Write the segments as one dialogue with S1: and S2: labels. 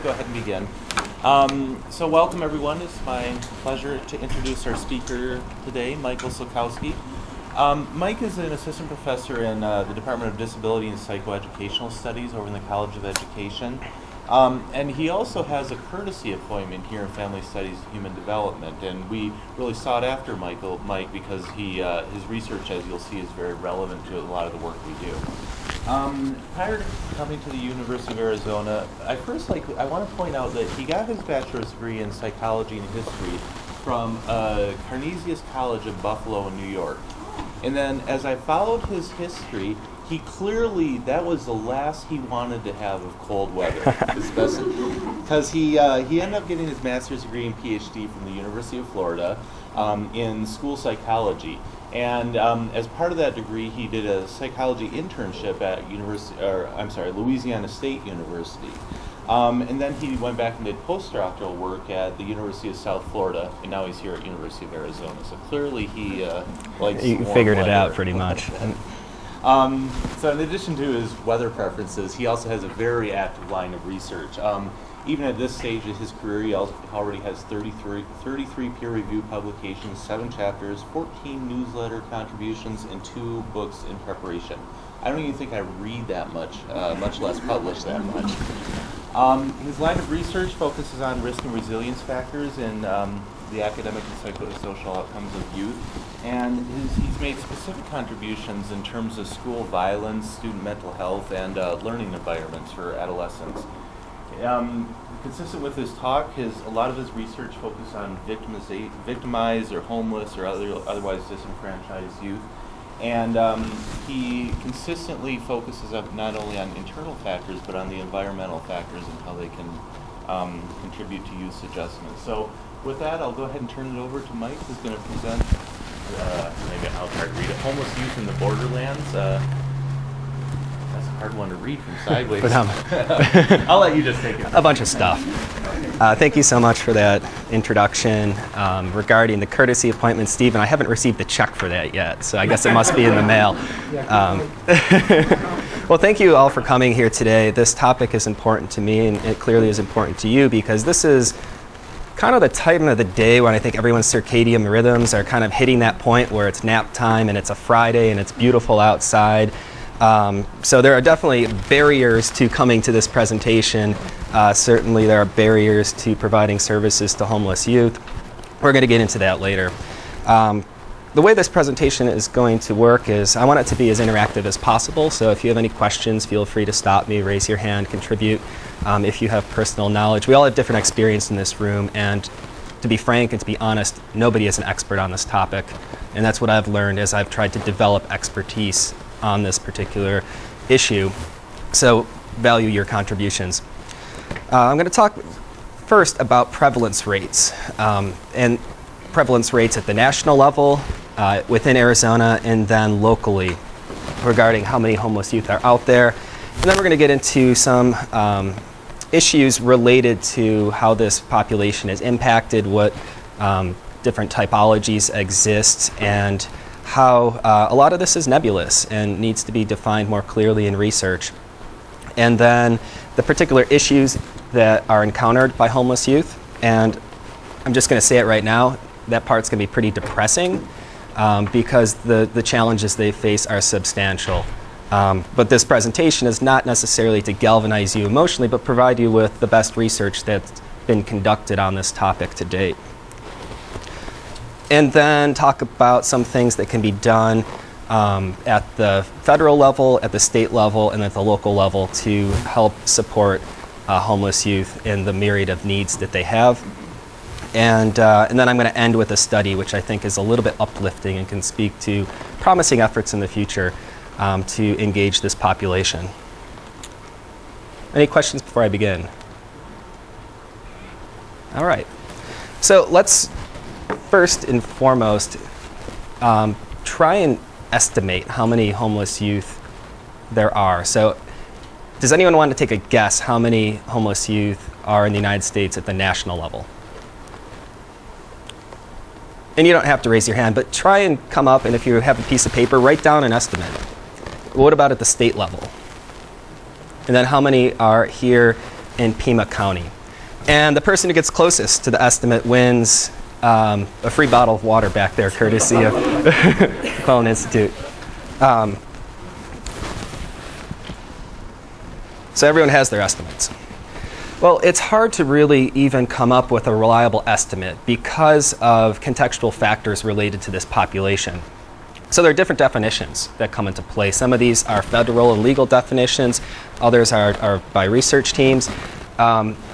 S1: go ahead and begin. So welcome everyone. It's my pleasure to introduce our speaker today, Michael Sulkowski. Mike is an assistant professor in the Department of Disability and Psychoeducational Studies over in the College of Education. And he also has a courtesy appointment here in Family Studies and Human Development, and we really sought after Mike because his research, as you'll see, is very relevant to a lot of the work we do. Prior to coming to the University of Arizona, I want to point out that he got his bachelor's degree in psychology and history from Carnesius College of Buffalo in New York. And then as I followed his history, he clearly, that was the last he wanted to have of cold weather, because he ended up getting his master's degree and Ph.D. from the University of Florida in school psychology. And as part of that degree, he did a psychology internship at Louisiana State University. And then he went back and did postdoctoral work at the University of South Florida, and now he's here at University of Arizona. So clearly he likes
S2: You figured it out pretty much.
S1: So in addition to his weather preferences, he also has a very active line of research. Even at this stage of his career, he already has 33 peer-reviewed publications, 7 chapters, 14 newsletter contributions, and 2 books in preparation. I don't even think I read that much, much less publish that much. His line of research focuses on risk and resilience factors in the academic and psychosocial outcomes of youth, and he's made specific contributions in terms of school violence, student mental health, and learning environments for adolescents. Consistent with his talk, a lot of his research focuses on victimized or homeless or otherwise disenfranchised youth. And he consistently focuses not only on internal factors, but on the environmental factors and how they can contribute to youth adjustment. So with that, I'll go ahead and turn it over to Mike, who's going to present, maybe I'll try to read it, Homeless Youth in the Borderlands. That's a hard one to read from sideways. I'll let you just take it.
S2: A bunch of stuff. Thank you so much for that introduction. Regarding the courtesy appointment, Stephen, I haven't received the check for that yet, so I guess it must be in the mail. Well, thank you all for coming here today. This topic is important to me, and it clearly is important to you, because this is kind of the time of the day when I think everyone's circadian rhythms are kind of hitting that point where it's nap time and it's a Friday and it's beautiful outside. So there are definitely barriers to coming to this presentation. Certainly there are barriers to providing services to homeless youth. We're going to get into that later. The way this presentation is going to work is I want it to be as interactive as possible. So if you have any questions, feel free to stop me, raise your hand, contribute. If you have personal knowledge, we all have different experience in this room, and to be frank and to be honest, nobody is an expert on this topic. And that's what I've learned as I've tried to develop expertise on this particular issue. So value your contributions. I'm going to talk first about prevalence rates, and prevalence rates at the national level, within Arizona, and then locally regarding how many homeless youth are out there. And then we're going to get into some issues related to how this population is impacted, what different typologies exist, and how a lot of this is nebulous and needs to be defined more clearly in research. And then the particular issues that are encountered by homeless youth. And I'm just going to say it right now, that part's going to be pretty depressing because the challenges they face are substantial. But this presentation is not necessarily to galvanize you emotionally, but provide you with the best research that's been conducted on this topic to date. And then talk about some things that can be done at the federal level, at the state level, and at the local level to help support homeless youth in the myriad of needs that they have. And then I'm going to end with a study which I think is a little bit uplifting and can speak to promising efforts in the future to engage this population. Any questions before I begin? All right. So let's first and foremost try and estimate how many homeless youth there are. So does anyone want to take a guess how many homeless youth are in the United States at the national level? And you don't have to raise your hand, but try and come up, and if you have a piece of paper, write down an estimate. What about at the state level? And then how many are here in Pima County. And the person who gets closest to the estimate wins a free bottle of water back there, courtesy of McClelland Institute. So everyone has their estimates. Well, it's hard to really even come up with a reliable estimate because of contextual factors related to this population. So there are different definitions that come into play. Some of these are federal and legal definitions. Others are by research teams.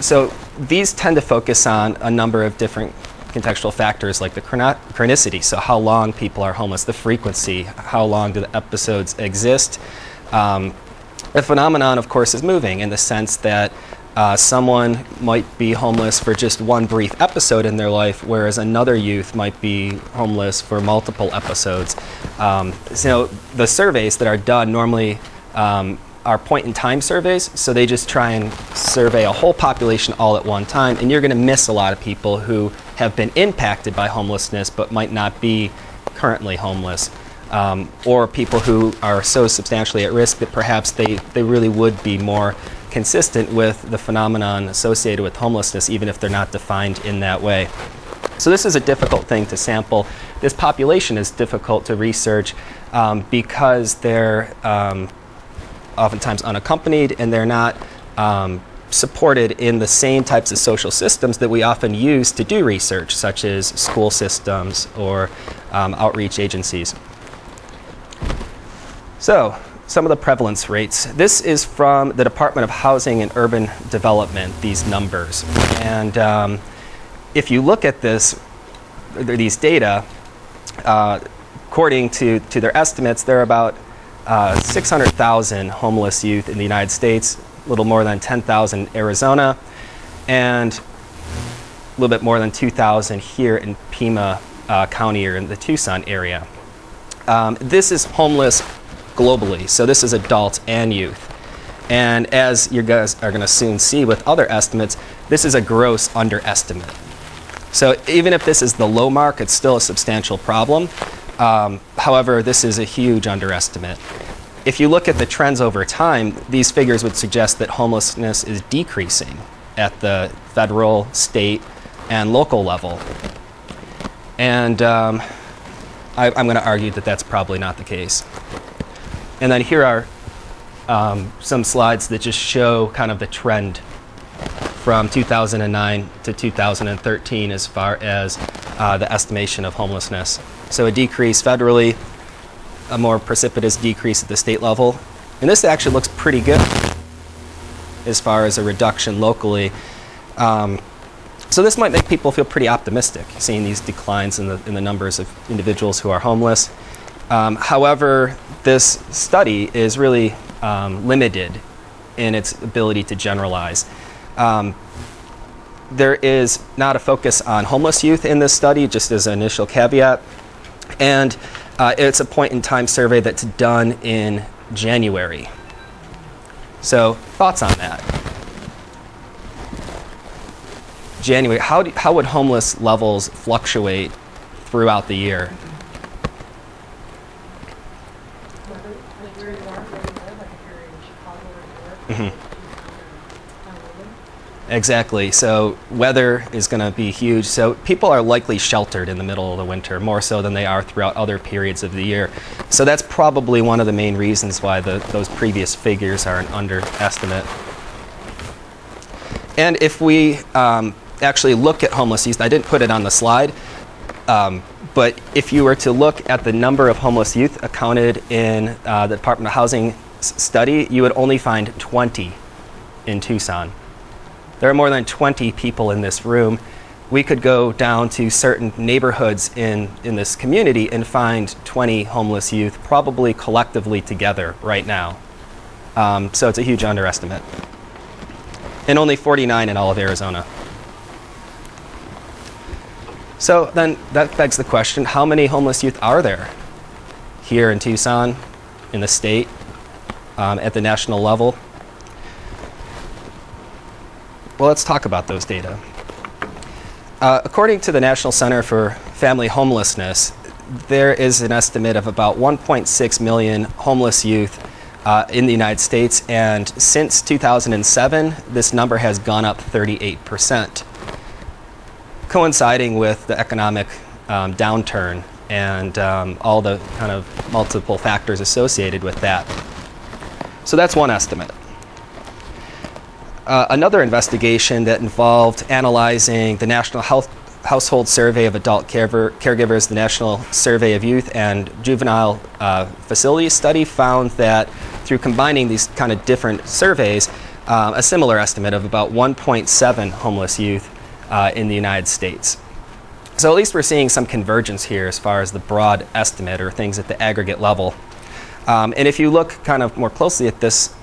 S2: So these tend to focus on a number of different contextual factors like the chronicity, so how long people are homeless, the frequency, how long do the episodes exist. The phenomenon, of course, is moving in the sense that someone might be homeless for just one brief episode in their life, whereas another youth might be homeless for multiple episodes. So the surveys that are done normally are point-in-time surveys, so they just try and survey a whole population all at one time, and you're going to miss a lot of people who have been impacted by homelessness but might not be currently homeless, or people who are so substantially at risk that perhaps they really would be more consistent with the phenomenon associated with homelessness, even if they're not defined in that way. So this is a difficult thing to sample. This population is difficult to research because they're oftentimes unaccompanied, and they're not supported in the same types of social systems that we often use to do research, such as school systems or outreach agencies. So, some of the prevalence rates. This is from the Department of Housing and Urban Development, these numbers. And if you look at these data, according to their estimates, there are about 600,000 homeless youth in the United States, a little more than 10,000 in Arizona, and a little bit more than 2,000 here in Pima County or in the Tucson area. This is homeless globally, so this is adults and youth. And as you guys are going to soon see with other estimates, this is a gross underestimate. So even if this is the low mark, it's still a substantial problem. However, this is a huge underestimate. If you look at the trends over time, these figures would suggest that homelessness is decreasing at the federal, state, and local level. And I'm going to argue that that's probably not the case. And then here are some slides that just show kind of the trend from 2009 to 2013 as far as the estimation of homelessness. So a decrease federally, a more precipitous decrease at the state level. And this actually looks pretty good as far as a reduction locally. So this might make people feel pretty optimistic, seeing these declines in the numbers of individuals who are homeless. However, this study is really limited in its ability to generalize. There is not a focus on homeless youth in this study, just as an initial caveat. And it's a point-in-time survey that's done in January. So thoughts on that? January, how would homeless levels fluctuate throughout the year? Mm-hmm. Exactly. So weather is going to be huge. So people are likely sheltered in the middle of the winter, more so than they are throughout other periods of the year. So that's probably one of the main reasons why those previous figures are an underestimate. And if we actually look at homeless youth, I didn't put it on the slide, but if you were to look at the number of homeless youth accounted in the Department of Housing study, you would only find 20 in Tucson. There are more than 20 people in this room. We could go down to certain neighborhoods in this community and find 20 homeless youth, probably collectively together right now. So it's a huge underestimate. And only 49 in all of Arizona. So then that begs the question, how many homeless youth are there here in Tucson, in the state, at the national level? Well, let's talk about those data. According to the National Center for Family Homelessness, there is an estimate of about 1.6 million homeless youth in the United States, and since 2007, this number has gone up 38%, coinciding with the economic downturn and all the kind of multiple factors associated with that. So that's one estimate. Another investigation that involved analyzing the National Household Survey of Adult Caregivers, the National Survey of Youth, and Juvenile Facilities Study found that through combining these kind of different surveys, a similar estimate of about 1.7 homeless youth in the United States. So at least we're seeing some convergence here as far as the broad estimate or things at the aggregate level. And if you look kind of more closely at this,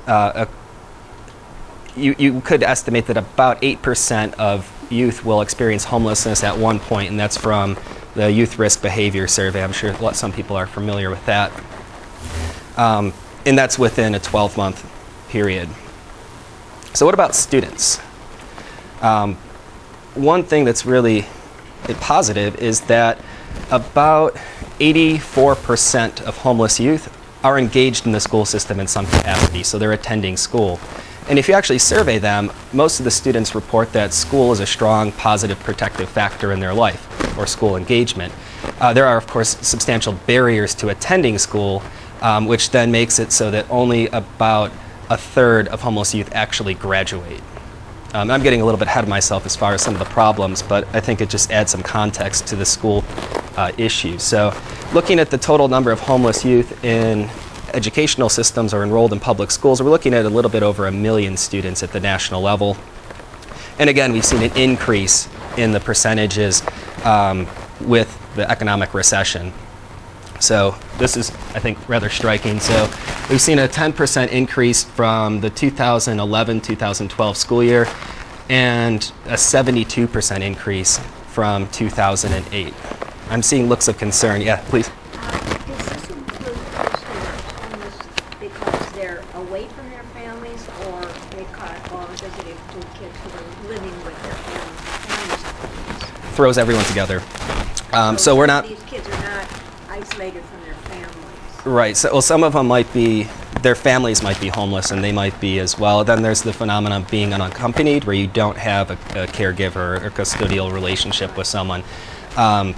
S2: you could estimate that about 8% of youth will experience homelessness at one point, and that's from the Youth Risk Behavior Survey. I'm sure some people are familiar with that. And that's within a 12-month period. So what about students? One thing that's really positive is that about 84% of homeless youth are engaged in the school system in some capacity, so they're attending school. And if you actually survey them, most of the students report that school is a strong, positive, protective factor in their life, or school engagement. There are, of course, substantial barriers to attending school, which then makes it so that only about a third of homeless youth actually graduate. I'm getting a little bit ahead of myself as far as some of the problems, but I think it just adds some context to the school issue. So looking at the total number of homeless youth in educational systems or enrolled in public schools, we're looking at a little bit over 1 million students at the national level. And again, we've seen an increase in the percentages with the economic recession. So this is, I think, rather striking. So we've seen a 10% increase from the 2011-2012 school year and a 72% increase from 2008. I'm seeing looks of concern. Yeah, please.
S3: Does this include those who are homeless because they're away from their families, or does it include kids who are living with their families?
S2: Throws everyone together. So we're not.
S3: These kids are not isolated from their families.
S2: Right. So, well, some of them might be. Their families might be homeless, and they might be as well. Then there's the phenomenon of being unaccompanied, where you don't have a caregiver or a custodial relationship with someone. And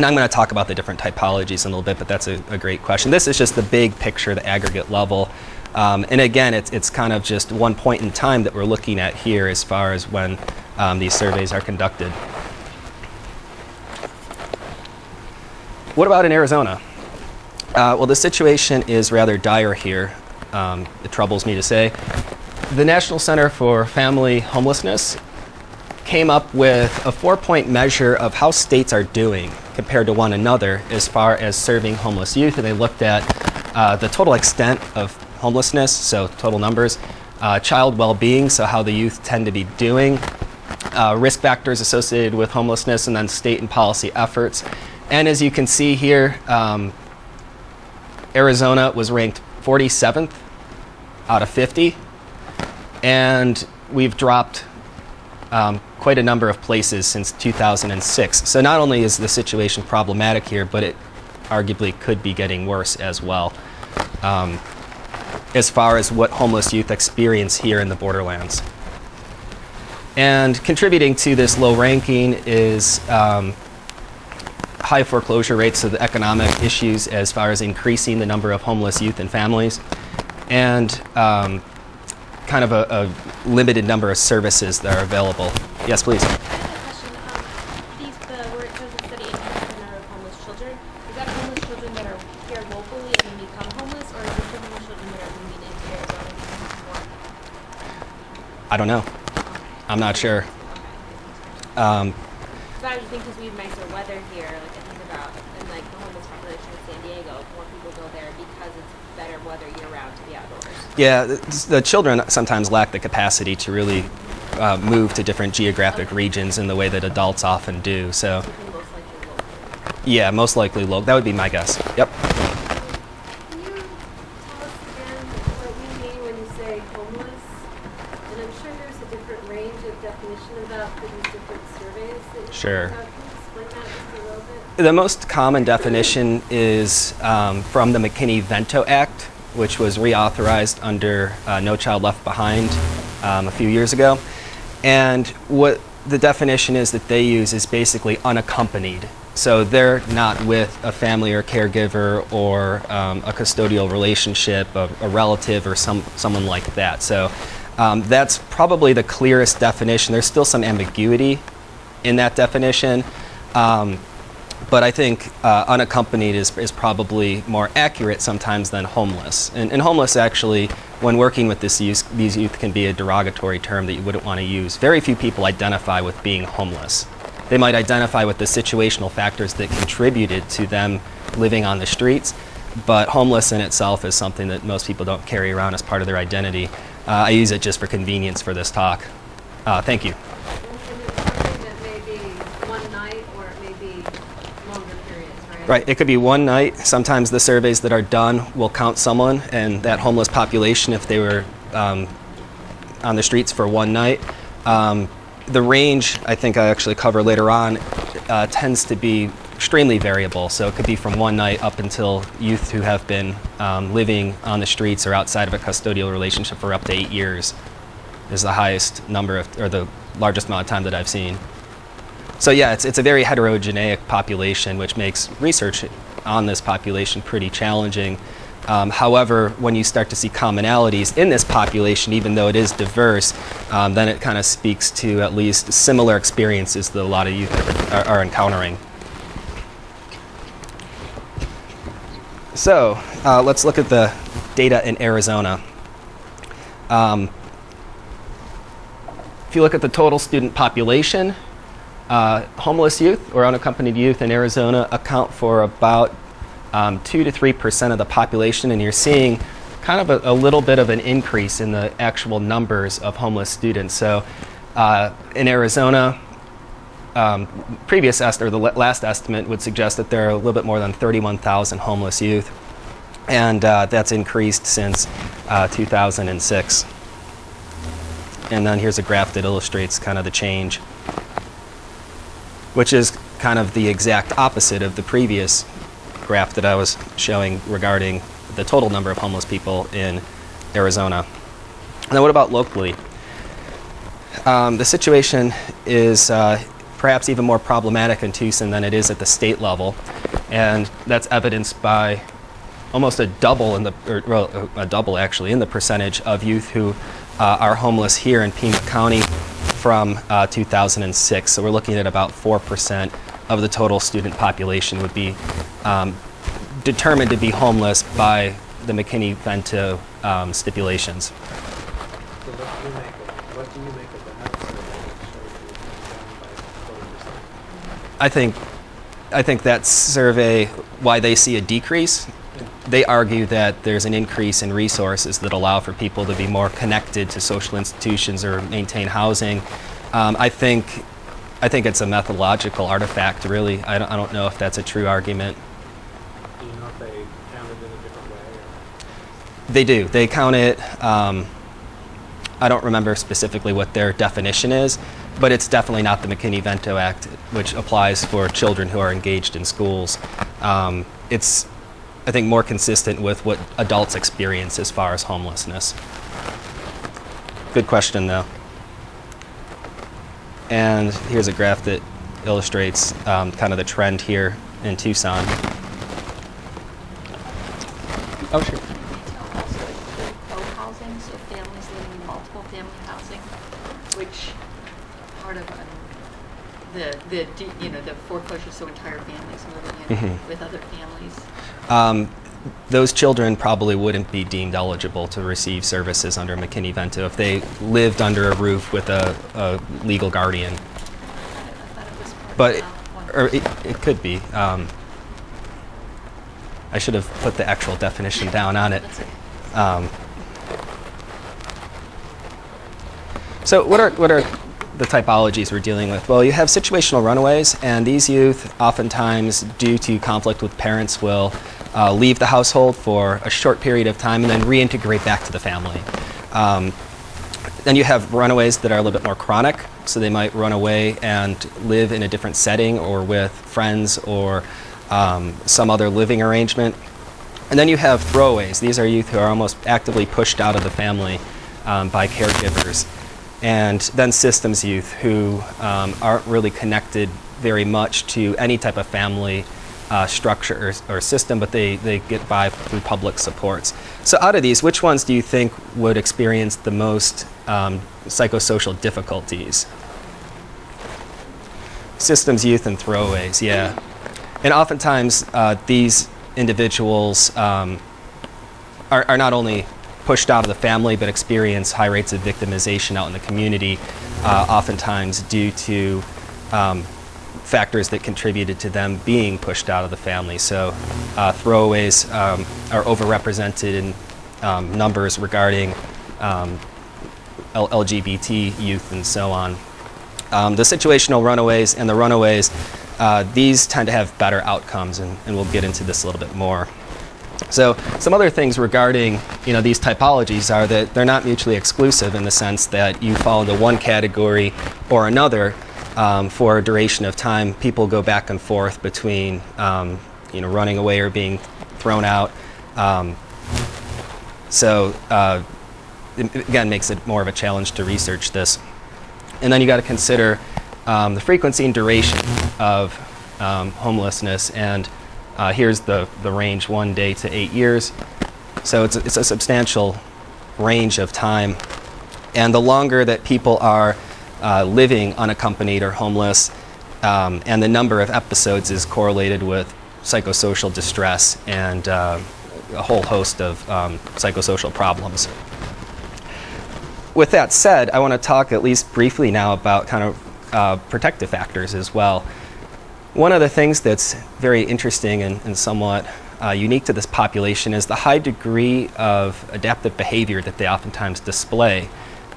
S2: I'm going to talk about the different typologies in a little bit, but that's a great question. This is just the big picture, the aggregate level. And again, it's kind of just one point in time that we're looking at here as far as when these surveys are conducted. What about in Arizona? Well, the situation is rather dire here. It troubles me to say. The National Center for Family Homelessness came up with a 4-point measure of how states are doing compared to one another as far as serving homeless youth, and they looked at the total extent of homelessness, so total numbers, child well-being, so how the youth tend to be doing, risk factors associated with homelessness, and then state and policy efforts. And as you can see here, Arizona was ranked 47th out of 50, and we've dropped quite a number of places since 2006. So not only is the situation problematic here, but it arguably could be getting worse as well, as far as what homeless youth experience here in the borderlands. And contributing to this low ranking is high foreclosure rates, so the economic issues as far as increasing the number of homeless youth and families, and kind of a limited number of services that are available. Yes, please.
S4: I have a question. Where it says the study increases the number of homeless children, is that homeless children that are here locally and then become homeless, or is it the homeless children that are moving into Arizona more?
S2: I don't know. I'm not sure.
S4: But I would think because we have nicer weather here, like I think about, and like the homeless population in San Diego, more people go there because it's better weather year-round to be outdoors.
S2: Yeah, the children sometimes lack the capacity to really move to different geographic regions in the way that adults often do. So,
S4: Most likely local.
S2: yeah, most likely local. That would be my guess. Yep.
S5: Can you tell us again what you mean when you say homeless? And I'm sure there's a different range of definition of that for these different surveys that you
S2: Sure.
S5: Can you explain that just a little bit?
S2: The most common definition is from the McKinney-Vento Act, which was reauthorized under No Child Left Behind a few years ago. And what the definition is that they use is basically unaccompanied. So they're not with a family or caregiver or a custodial relationship, a relative or someone like that. So that's probably the clearest definition. There's still some ambiguity in that definition, but I think unaccompanied is probably more accurate sometimes than homeless. And homeless actually, when working with these youth can be a derogatory term that you wouldn't want to use. Very few people identify with being homeless. They might identify with the situational factors that contributed to them living on the streets, but homeless in itself is something that most people don't carry around as part of their identity. I use it just for convenience for this talk. Thank you.
S5: And it's something that may be one night or it may be longer periods, right?
S2: Right, it could be one night. Sometimes the surveys that are done will count someone, and that homeless population, if they were on the streets for one night. The range, I think I actually cover later on, tends to be extremely variable. So it could be from one night up until youth who have been living on the streets or outside of a custodial relationship for up to 8 years is the highest number or the largest amount of time that I've seen. So yeah, it's a very heterogeneous population, which makes research on this population pretty challenging. However, when you start to see commonalities in this population, even though it is diverse, then it kind of speaks to at least similar experiences that a lot of youth are encountering. So let's look at the data in Arizona. If you look at the total student population, homeless youth or unaccompanied youth in Arizona account for about 2 to 3% of the population, and you're seeing kind of a little bit of an increase in the actual numbers of homeless students. So in Arizona, the last estimate would suggest that there are a little bit more than 31,000 homeless youth, and that's increased since 2006. And then here's a graph that illustrates kind of the change, which is kind of the exact opposite of the previous graph that I was showing regarding the total number of homeless people in Arizona. Now, what about locally? The situation is perhaps even more problematic in Tucson than it is at the state level, and that's evidenced by almost a double in the percentage of youth who are homeless here in Pima County from 2006. So we're looking at about 4% of the total student population would be determined to be homeless by the McKinney-Vento stipulations.
S6: So what do you make of the next survey that shows you down by 40%?
S2: I think that survey, why they see a decrease, they argue that there's an increase in resources that allow for people to be more connected to social institutions or maintain housing. I think it's a methodological artifact, really. I don't know if that's a true argument.
S6: Do you know if they count it in a different way? Or?
S2: They do. They count it. I don't remember specifically what their definition is, but it's definitely not the McKinney-Vento Act, which applies for children who are engaged in schools. It's, I think, more consistent with what adults experience as far as homelessness. Good question, though. And here's a graph that illustrates kind of the trend here in Tucson. Oh, sure.
S7: Co-housing, so families living in multiple family housing, which part of the foreclosure, so entire families moving in with other families.
S2: Those children probably wouldn't be deemed eligible to receive services under McKinney-Vento if they lived under a roof with a legal guardian.
S7: I thought it was part
S2: But
S7: of
S2: it could be. I should have put the actual definition down on it.
S7: That's okay.
S2: So what are the typologies we're dealing with? Well, you have situational runaways, and these youth oftentimes, due to conflict with parents, will leave the household for a short period of time and then reintegrate back to the family. Then you have runaways that are a little bit more chronic, so they might run away and live in a different setting or with friends or some other living arrangement. And then you have throwaways. These are youth who are almost actively pushed out of the family by caregivers. And then systems youth who aren't really connected very much to any type of family structure or system, but they get by through public supports. So out of these, which ones do you think would experience the most psychosocial difficulties? Systems youth and throwaways, yeah. And oftentimes these individuals are not only pushed out of the family, but experience high rates of victimization out in the community, oftentimes due to factors that contributed to them being pushed out of the family. So throwaways are overrepresented in numbers regarding LGBT youth and so on. The situational runaways and the runaways, these tend to have better outcomes, and we'll get into this a little bit more. So some other things regarding these typologies are that they're not mutually exclusive in the sense that you fall into one category or another for a duration of time. People go back and forth between running away or being thrown out. So it again makes it more of a challenge to research this. And then you got to consider the frequency and duration of homelessness, and here's the range, 1 day to 8 years. So it's a substantial range of time. And the longer that people are living unaccompanied or homeless, and the number of episodes is correlated with psychosocial distress and a whole host of psychosocial problems. With that said, I want to talk at least briefly now about kind of protective factors as well. One of the things that's very interesting and somewhat unique to this population is the high degree of adaptive behavior that they oftentimes display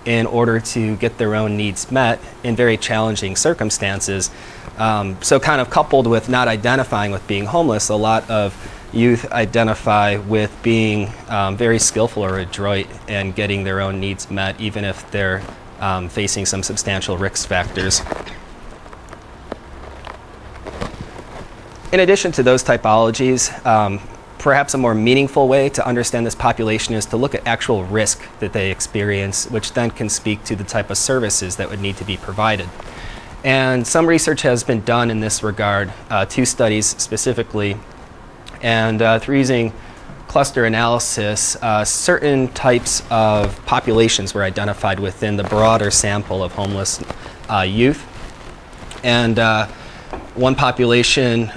S2: in order to get their own needs met in very challenging circumstances. So kind of coupled with not identifying with being homeless, a lot of youth identify with being very skillful or adroit and getting their own needs met, even if they're facing some substantial risk factors. In addition to those typologies, perhaps a more meaningful way to understand this population is to look at actual risk that they experience, which then can speak to the type of services that would need to be provided. And some research has been done in this regard, 2 studies specifically. And through using cluster analysis, certain types of populations were identified within the broader sample of homeless youth. And one population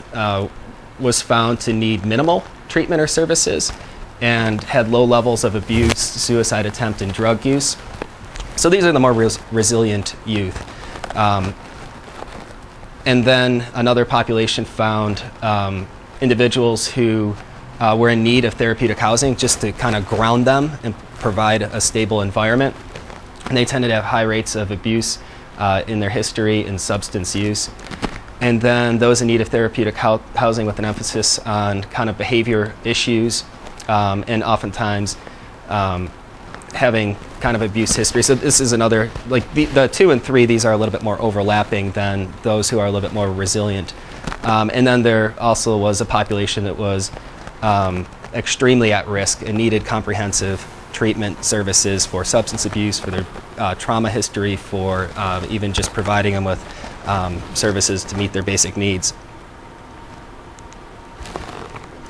S2: was found to need minimal treatment or services and had low levels of abuse, suicide attempt, and drug use. So these are the more resilient youth. And then another population found individuals who were in need of therapeutic housing just to kind of ground them and provide a stable environment. And they tended to have high rates of abuse in their history and substance use. And then those in need of therapeutic housing with an emphasis on kind of behavior issues and oftentimes having kind of abuse history. So this is another, like the 2 and 3, these are a little bit more overlapping than those who are a little bit more resilient. And then there also was a population that was extremely at risk and needed comprehensive treatment services for substance abuse, for their trauma history, for even just providing them with services to meet their basic needs.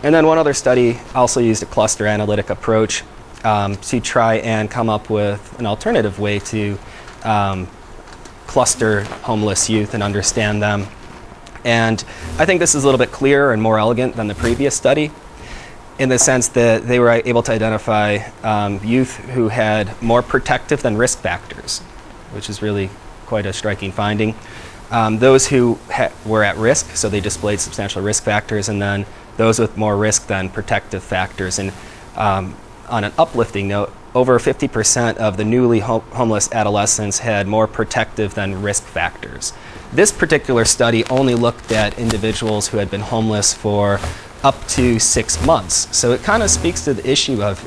S2: And then one other study also used a cluster analytic approach to try and come up with an alternative way to cluster homeless youth and understand them. And I think this is a little bit clearer and more elegant than the previous study in the sense that they were able to identify youth who had more protective than risk factors, which is really quite a striking finding. Those who were at risk, so they displayed substantial risk factors, and then those with more risk than protective factors. And on an uplifting note, over 50% of the newly homeless adolescents had more protective than risk factors. This particular study only looked at individuals who had been homeless for up to 6 months. So it kind of speaks to the issue of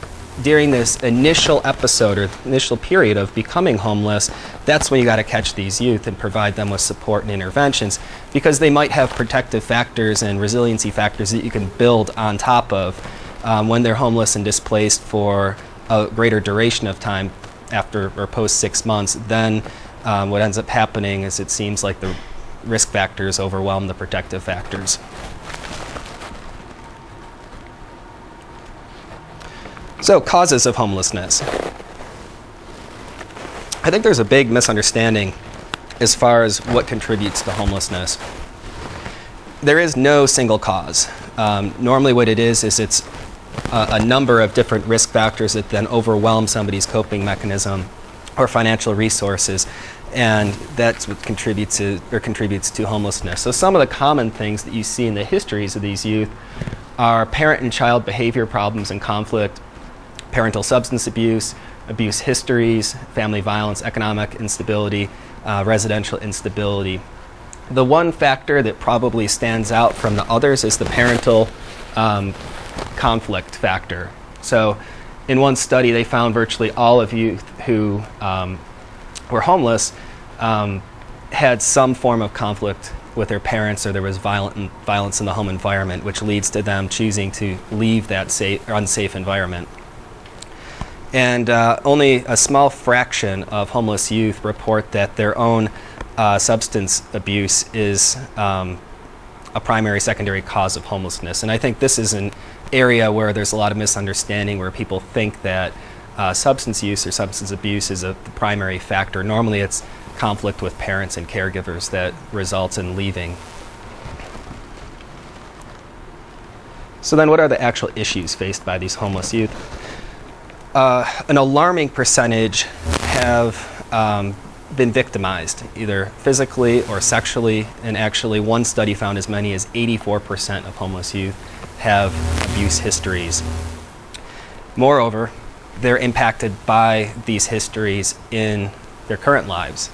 S2: during this initial episode or initial period of becoming homeless, that's when you got to catch these youth and provide them with support and interventions, because they might have protective factors and resiliency factors that you can build on top of when they're homeless and displaced for a greater duration of time after or post 6 months, then what ends up happening is it seems like the risk factors overwhelm the protective factors. So, causes of homelessness. I think there's a big misunderstanding as far as what contributes to homelessness. There is no single cause. Normally what it is it's a number of different risk factors that then overwhelm somebody's coping mechanism or financial resources, and that's what contributes to homelessness. So some of the common things that you see in the histories of these youth are parent and child behavior problems and conflict, parental substance abuse, abuse histories, family violence, economic instability, residential instability. The one factor that probably stands out from the others is the parental conflict factor. So in one study, they found virtually all of youth who were homeless had some form of conflict with their parents, or there was violence in the home environment, which leads to them choosing to leave that unsafe environment. And only a small fraction of homeless youth report that their own substance abuse is a primary, secondary cause of homelessness. And I think this is an area where there's a lot of misunderstanding, where people think that substance use or substance abuse is the primary factor. Normally it's conflict with parents and caregivers that results in leaving. So then what are the actual issues faced by these homeless youth? An alarming percentage have been victimized, either physically or sexually, and actually one study found as many as 84% of homeless youth have abuse histories. Moreover, they're impacted by these histories in their current lives.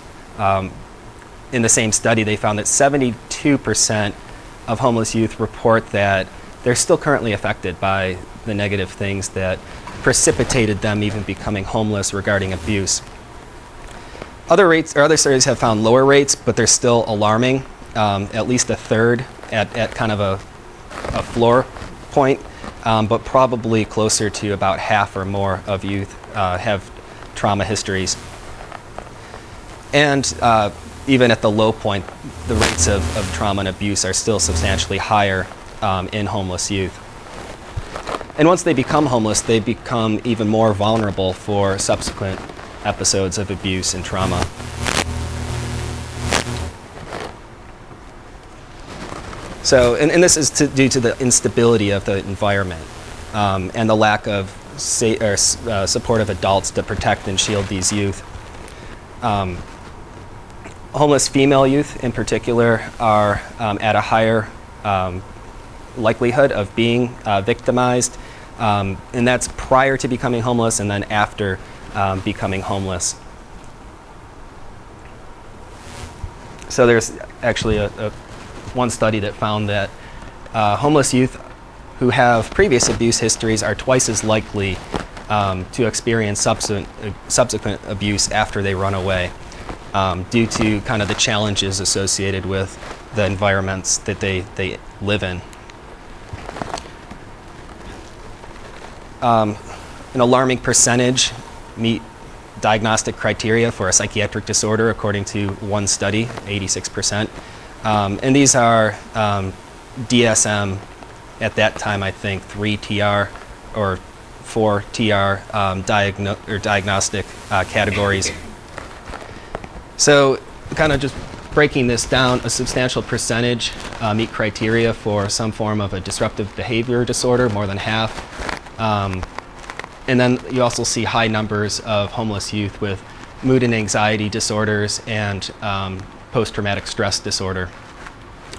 S2: In the same study, they found that 72% of homeless youth report that they're still currently affected by the negative things that precipitated them even becoming homeless regarding abuse. Other studies have found lower rates, but they're still alarming. At least a third at kind of a floor point, but probably closer to about half or more of youth have trauma histories. And even at the low point, the rates of trauma and abuse are still substantially higher in homeless youth. And once they become homeless, they become even more vulnerable for subsequent episodes of abuse and trauma. So, and this is due to the instability of the environment and the lack of supportive adults to protect and shield these youth. Homeless female youth in particular are at a higher likelihood of being victimized, and that's prior to becoming homeless and then after becoming homeless. So there's actually one study that found that homeless youth who have previous abuse histories are twice as likely to experience subsequent abuse after they run away, due to kind of the challenges associated with the environments that they live in. An alarming percentage meet diagnostic criteria for a psychiatric disorder, according to one study, 86%. And these are DSM, at that time I think 3TR or 4TR diagnostic categories. So kind of just breaking this down, a substantial percentage meet criteria for some form of a disruptive behavior disorder, more than half. And then you also see high numbers of homeless youth with mood and anxiety disorders and post-traumatic stress disorder.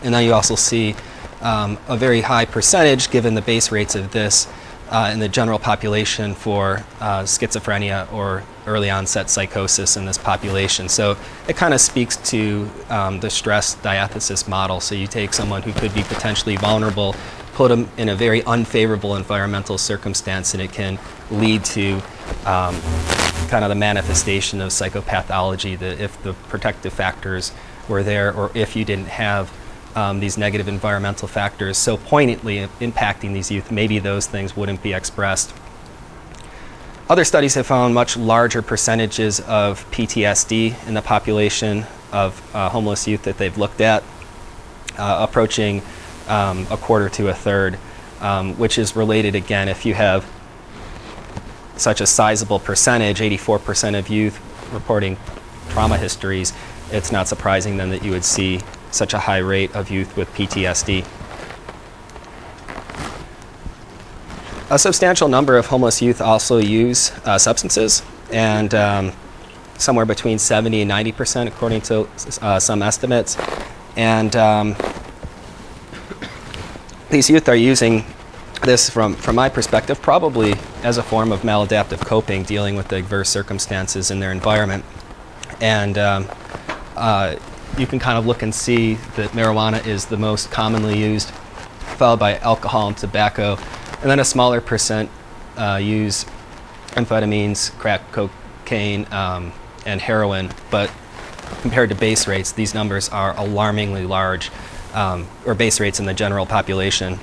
S2: And then you also see a very high percentage, given the base rates of this in the general population, for schizophrenia or early onset psychosis in this population. So it kind of speaks to the stress diathesis model. So you take someone who could be potentially vulnerable, put them in a very unfavorable environmental circumstance, and it can lead to kind of the manifestation of psychopathology, that if the protective factors were there, or if you didn't have these negative environmental factors so poignantly impacting these youth, maybe those things wouldn't be expressed. Other studies have found much larger percentages of PTSD in the population of homeless youth that they've looked at, approaching a quarter to a third, which is related, again, if you have such a sizable percentage, 84% of youth reporting trauma histories, it's not surprising then that you would see such a high rate of youth with PTSD. A substantial number of homeless youth also use substances, and somewhere between 70 and 90% according to some estimates. And these youth are using this, from my perspective, probably as a form of maladaptive coping, dealing with the adverse circumstances in their environment. And you can kind of look and see that marijuana is the most commonly used, followed by alcohol and tobacco, and then a smaller percent use amphetamines, crack cocaine, and heroin. But compared to base rates, these numbers are alarmingly large, or base rates in the general population.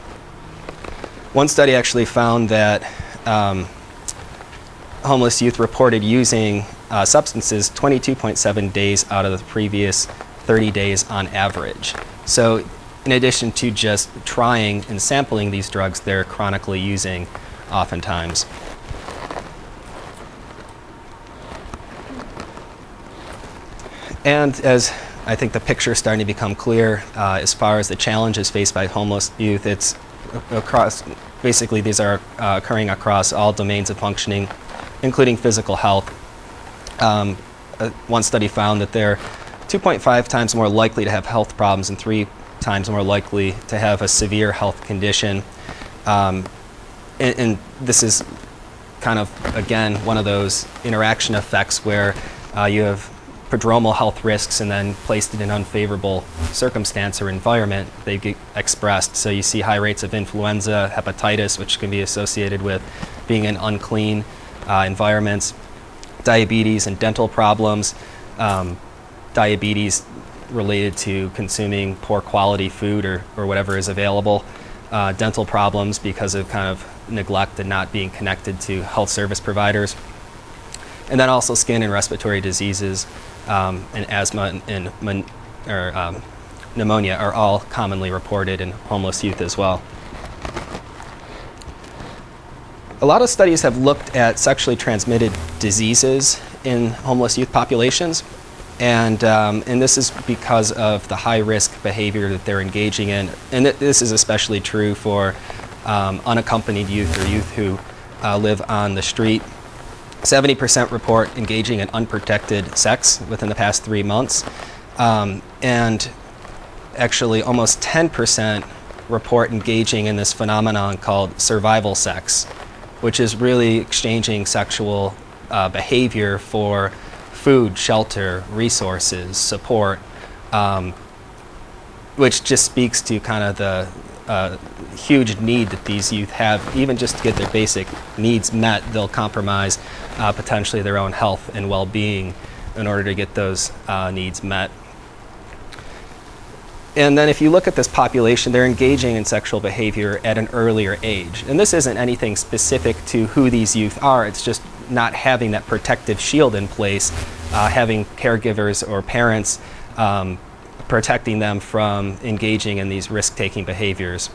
S2: One study actually found that homeless youth reported using substances 22.7 days out of the previous 30 days on average. So in addition to just trying and sampling these drugs, they're chronically using oftentimes. And as I think the picture is starting to become clear, as far as the challenges faced by homeless youth, it's across, basically these are occurring across all domains of functioning, including physical health. One study found that they're 2.5 times more likely to have health problems and 3 times more likely to have a severe health condition. And this is kind of, again, one of those interaction effects where you have prodromal health risks and then placed in an unfavorable circumstance or environment, they get expressed. So you see high rates of influenza, hepatitis, which can be associated with being in unclean environments, diabetes and dental problems, diabetes related to consuming poor quality food or whatever is available, dental problems because of kind of neglect and not being connected to health service providers, and then also skin and respiratory diseases and asthma and pneumonia are all commonly reported in homeless youth as well. A lot of studies have looked at sexually transmitted diseases in homeless youth populations, and this is because of the high-risk behavior that they're engaging in. And this is especially true for unaccompanied youth or youth who live on the street. 70% report engaging in unprotected sex within the past 3 months, and actually almost 10% report engaging in this phenomenon called survival sex, which is really exchanging sexual behavior for food, shelter, resources, support, which just speaks to kind of the huge need that these youth have. Even just to get their basic needs met, they'll compromise potentially their own health and well-being in order to get those needs met. And then if you look at this population, they're engaging in sexual behavior at an earlier age. And this isn't anything specific to who these youth are. It's just not having that protective shield in place, having caregivers or parents protecting them from engaging in these risk-taking behaviors.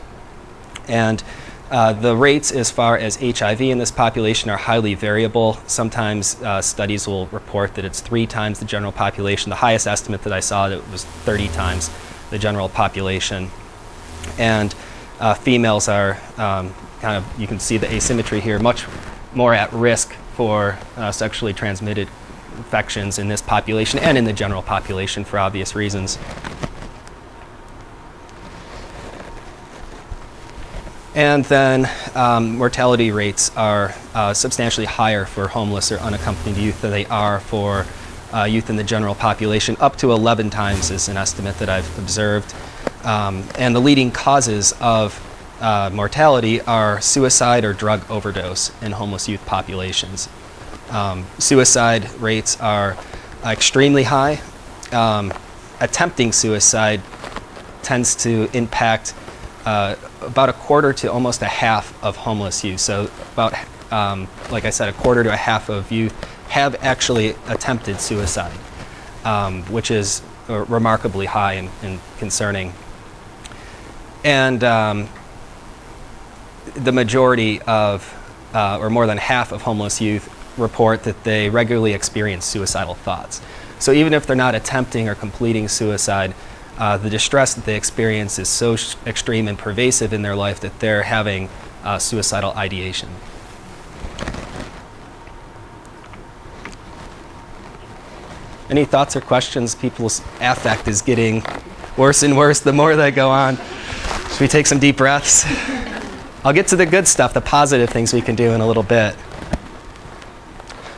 S2: And the rates as far as HIV in this population are highly variable. Sometimes studies will report that it's 3 times the general population. The highest estimate that I saw that was 30 times the general population. And females are kind of, you can see the asymmetry here, much more at risk for sexually transmitted infections in this population and in the general population for obvious reasons. And then mortality rates are substantially higher for homeless or unaccompanied youth than they are for youth in the general population. Up to 11 times is an estimate that I've observed. And the leading causes of mortality are suicide or drug overdose in homeless youth populations. Suicide rates are extremely high. Attempting suicide tends to impact about a quarter to almost a half of homeless youth. So about, like I said, a quarter to a half of youth have actually attempted suicide, which is remarkably high and concerning. And the majority of, or more than half of homeless youth report that they regularly experience suicidal thoughts. So even if they're not attempting or completing suicide, the distress that they experience is so extreme and pervasive in their life that they're having suicidal ideation. Any thoughts or questions? People's affect is getting worse and worse the more they go on. Should we take some deep breaths? I'll get to the good stuff, the positive things we can do in a little bit.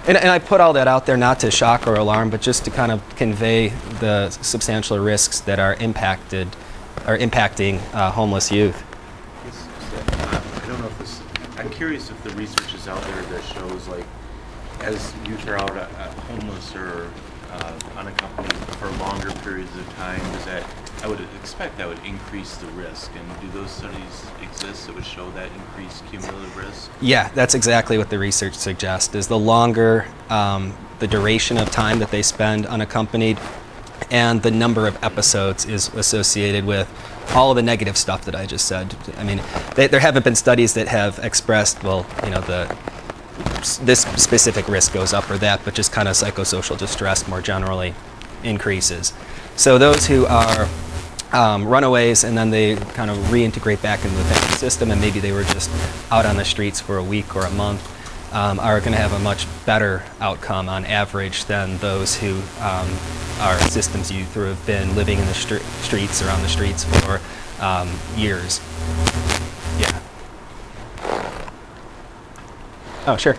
S2: And I put all that out there not to shock or alarm, but just to kind of convey the substantial risks that are impacting homeless youth.
S1: I don't know if this, I'm curious if the research is out there that shows, like, as youth are out homeless or unaccompanied for longer periods of time, does that, I would expect that would increase the risk. And do those studies exist that would show that increased cumulative risk?
S2: Yeah, that's exactly what the research suggests, is the longer the duration of time that they spend unaccompanied and the number of episodes is associated with all of the negative stuff that I just said. I mean, there haven't been studies that have expressed, well, you know, this specific risk goes up or that, but just kind of psychosocial distress more generally increases. So those who are runaways and then they kind of reintegrate back into the family system, and maybe they were just out on the streets for a week or a month, are going to have a much better outcome on average than those who are systems youth who have been living in the streets or on the streets for years. Yeah. Oh, sure.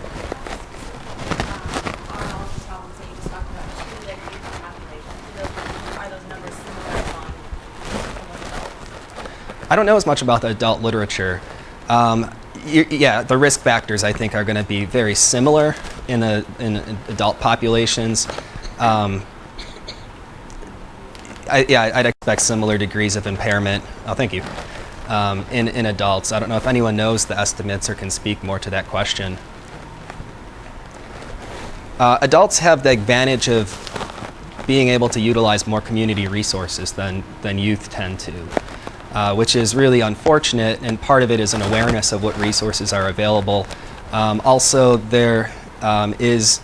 S2: I don't know as much about the adult literature. Yeah, the risk factors I think are going to be very similar in adult populations. I'd expect similar degrees of impairment. Oh, thank you. In adults. I don't know if anyone knows the estimates or can speak more to that question. Adults have the advantage of being able to utilize more community resources than youth tend to. Which is really unfortunate, and part of it is an awareness of what resources are available. Also, there's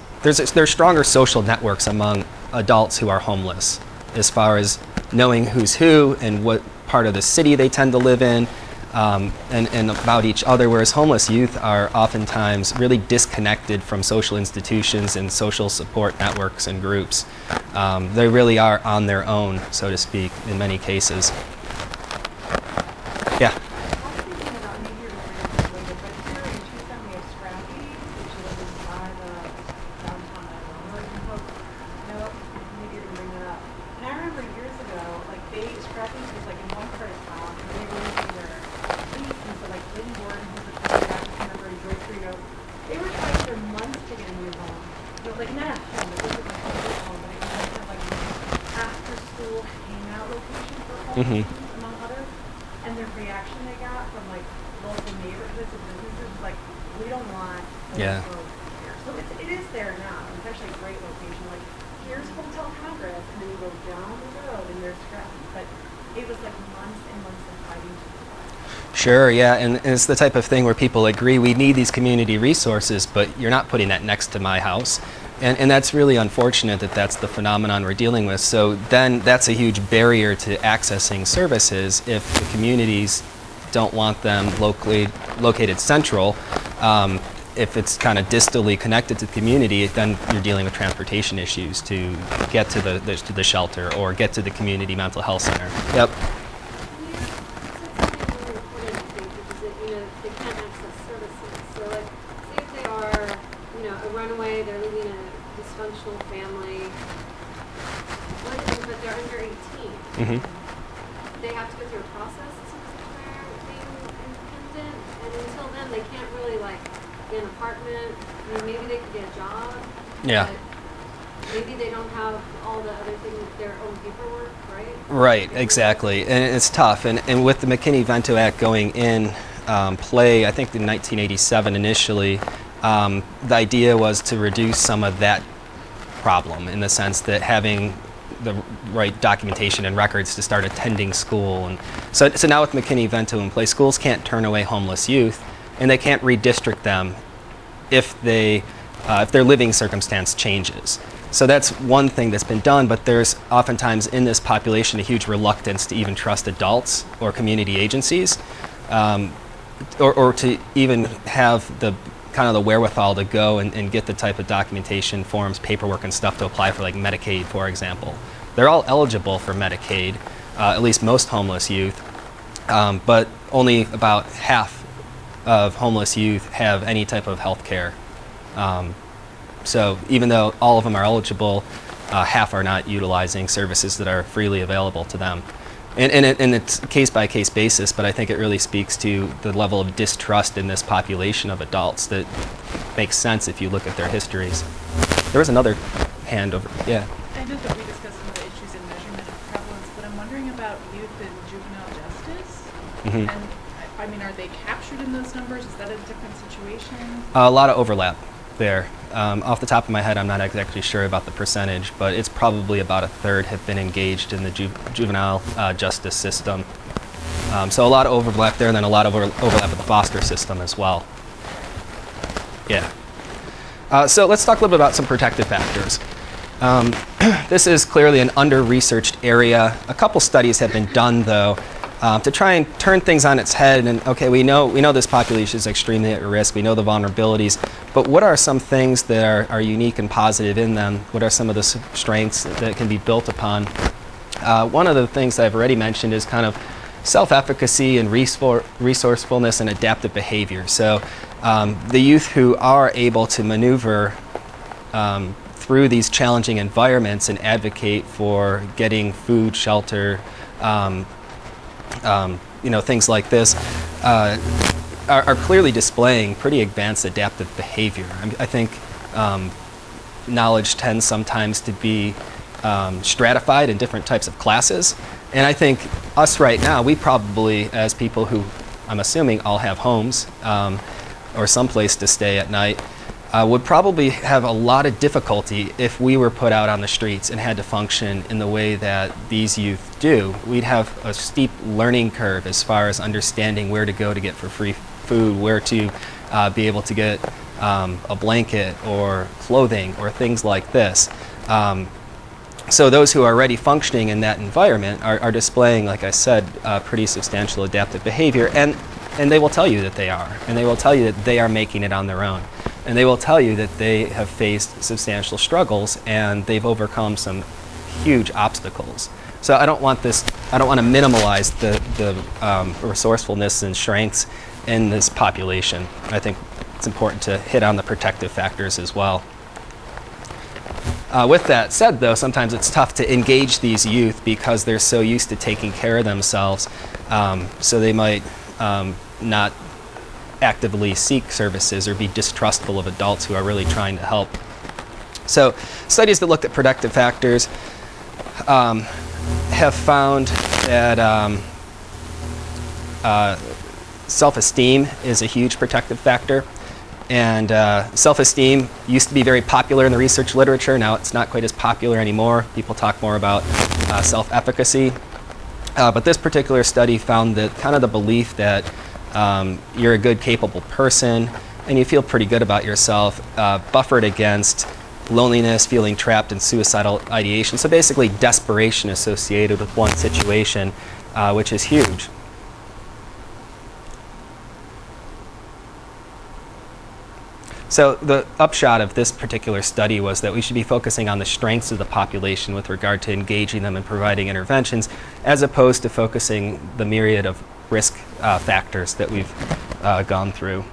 S2: stronger social networks among adults who are homeless, as far as knowing who's who and what part of the city they tend to live in, and about each other, whereas homeless youth are oftentimes really disconnected from social institutions and social support networks and groups. They really are on their own, so to speak, in many cases. Yeah.
S8: I was thinking about maybe you're going to later, but here in Tucson we have Scrappy, which is by the downtown Atlanta. And folks know, maybe you're going to bring that up. And I remember years ago, like Scrappy's was like in one part of town, and they were losing their feet, and so like Lynn Gordon, who's a couple guys, I remember in Joy Trio, they were trying for months to get a new home. So like not a home, it wasn't like a new home, but it was kind of like an after-school hangout location for homeless. Among others. And the reaction they got from like local neighborhoods and businesses was like, we don't want
S2: Yeah.
S8: here. So it is there now. It's actually a great location. Like, here's Hotel Congress, and then you go down the road and there's Scrappy. But it was like months and months of fighting to survive.
S2: Sure, yeah, and it's the type of thing where people agree we need these community resources, but you're not putting that next to my house. And that's really unfortunate that that's the phenomenon we're dealing with. So then that's a huge barrier to accessing services if the communities don't want them located central. If it's kind of distally connected to the community, then you're dealing with transportation issues to get to the shelter or get to the community mental health center. Yep.
S5: They can't access services. So like, say if they are, a runaway, they're living in a dysfunctional family, but they're under 18.
S2: Mm-hmm.
S5: They have to go through a process to being independent, and until then they can't really like get an apartment. I mean, maybe they could get a job.
S2: Yeah.
S5: Maybe they don't have all the other things, their own paperwork, right?
S2: Right, exactly. And it's tough. And with the McKinney-Vento Act going in play, I think in 1987 initially, the idea was to reduce some of that problem in the sense that having the right documentation and records to start attending school. And so now with McKinney-Vento in place, schools can't turn away homeless youth, and they can't redistrict them if their living circumstance changes. So that's one thing that's been done, but there's oftentimes in this population a huge reluctance to even trust adults or community agencies, or to even have the kind of the wherewithal to go and get the type of documentation, forms, paperwork, and stuff to apply for, like Medicaid, for example. They're all eligible for Medicaid, at least most homeless youth, but only about half of homeless youth have any type of health care. So even though all of them are eligible, half are not utilizing services that are freely available to them. And it's case-by-case basis, but I think it really speaks to the level of distrust in this population of adults that makes sense if you look at their histories. There was another hand over, yeah.
S9: I know that we discussed some of the issues in measurement of prevalence, but I'm wondering about youth and juvenile justice.
S2: Mm-hmm.
S9: And I mean, are they captured in those numbers? Is that a different situation?
S2: A lot of overlap there. Off the top of my head, I'm not exactly sure about the percentage, but it's probably about a third have been engaged in the juvenile justice system. So a lot of overlap there, and then a lot of overlap with the foster system as well. Yeah. So let's talk a little bit about some protective factors. This is clearly an under-researched area. A couple studies have been done, though, to try and turn things on its head. And okay, we know this population is extremely at risk. We know the vulnerabilities, but what are some things that are unique and positive in them? What are some of the strengths that can be built upon? One of the things that I've already mentioned is kind of self-efficacy and resourcefulness and adaptive behavior. So the youth who are able to maneuver through these challenging environments and advocate for getting food, shelter, things like this, are clearly displaying pretty advanced adaptive behavior. I think knowledge tends sometimes to be stratified in different types of classes. And I think us right now, we probably, as people who I'm assuming all have homes or someplace to stay at night, would probably have a lot of difficulty if we were put out on the streets and had to function in the way that these youth do. We'd have a steep learning curve as far as understanding where to go to get for free food, where to be able to get a blanket or clothing or things like this. So those who are already functioning in that environment are displaying, like I said, pretty substantial adaptive behavior, and they will tell you that they are, and they will tell you that they are making it on their own. And they will tell you that they have faced substantial struggles and they've overcome some huge obstacles. So I don't want to minimalize the resourcefulness and strengths in this population. I think it's important to hit on the protective factors as well. With that said, though, sometimes it's tough to engage these youth because they're so used to taking care of themselves, so they might not actively seek services or be distrustful of adults who are really trying to help. So studies that looked at protective factors have found that self-esteem is a huge protective factor. And self-esteem used to be very popular in the research literature. Now it's not quite as popular anymore. People talk more about self-efficacy. But this particular study found that kind of the belief that you're a good, capable person and you feel pretty good about yourself, buffered against loneliness, feeling trapped, and suicidal ideation. So basically desperation associated with one situation, which is huge. So the upshot of this particular study was that we should be focusing on the strengths of the population with regard to engaging them and providing interventions, as opposed to focusing the myriad of risk factors that we've gone through.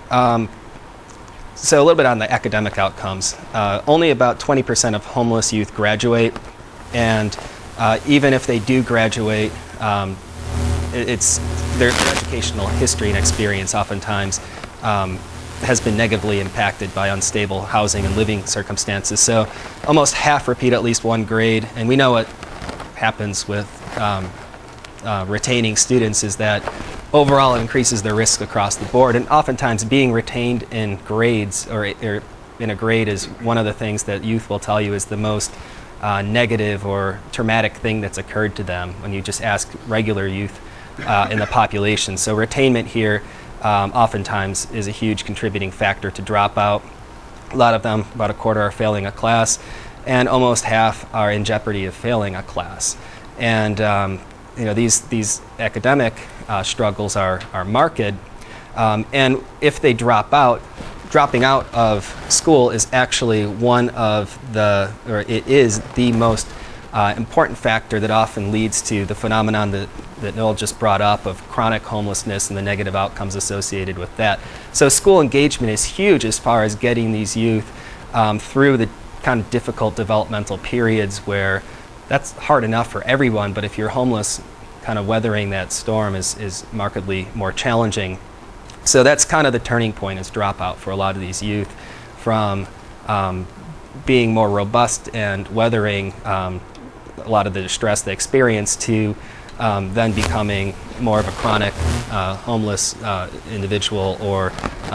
S2: So a little bit on the academic outcomes. Only about 20% of homeless youth graduate, and even if they do graduate, it's their educational history and experience oftentimes has been negatively impacted by unstable housing and living circumstances. So almost half repeat at least one grade, and we know what happens with retaining students is that overall it increases their risk across the board, and oftentimes being retained in grades or in a grade is one of the things that youth will tell you is the most negative or traumatic thing that's occurred to them when you just ask regular youth in the population. So retainment here oftentimes is a huge contributing factor to dropout. A lot of them, about a quarter, are failing a class, and almost half are in jeopardy of failing a class. And these academic struggles are marked, and if they drop out, dropping out of school is actually it is the most important factor that often leads to the phenomenon that Noel just brought up of chronic homelessness and the negative outcomes associated with that. So school engagement is huge as far as getting these youth through the kind of difficult developmental periods where that's hard enough for everyone, but if you're homeless, kind of weathering that storm is markedly more challenging. So that's kind of the turning point is dropout for a lot of these youth from being more robust and weathering a lot of the distress they experience to then becoming more of a chronic homeless individual or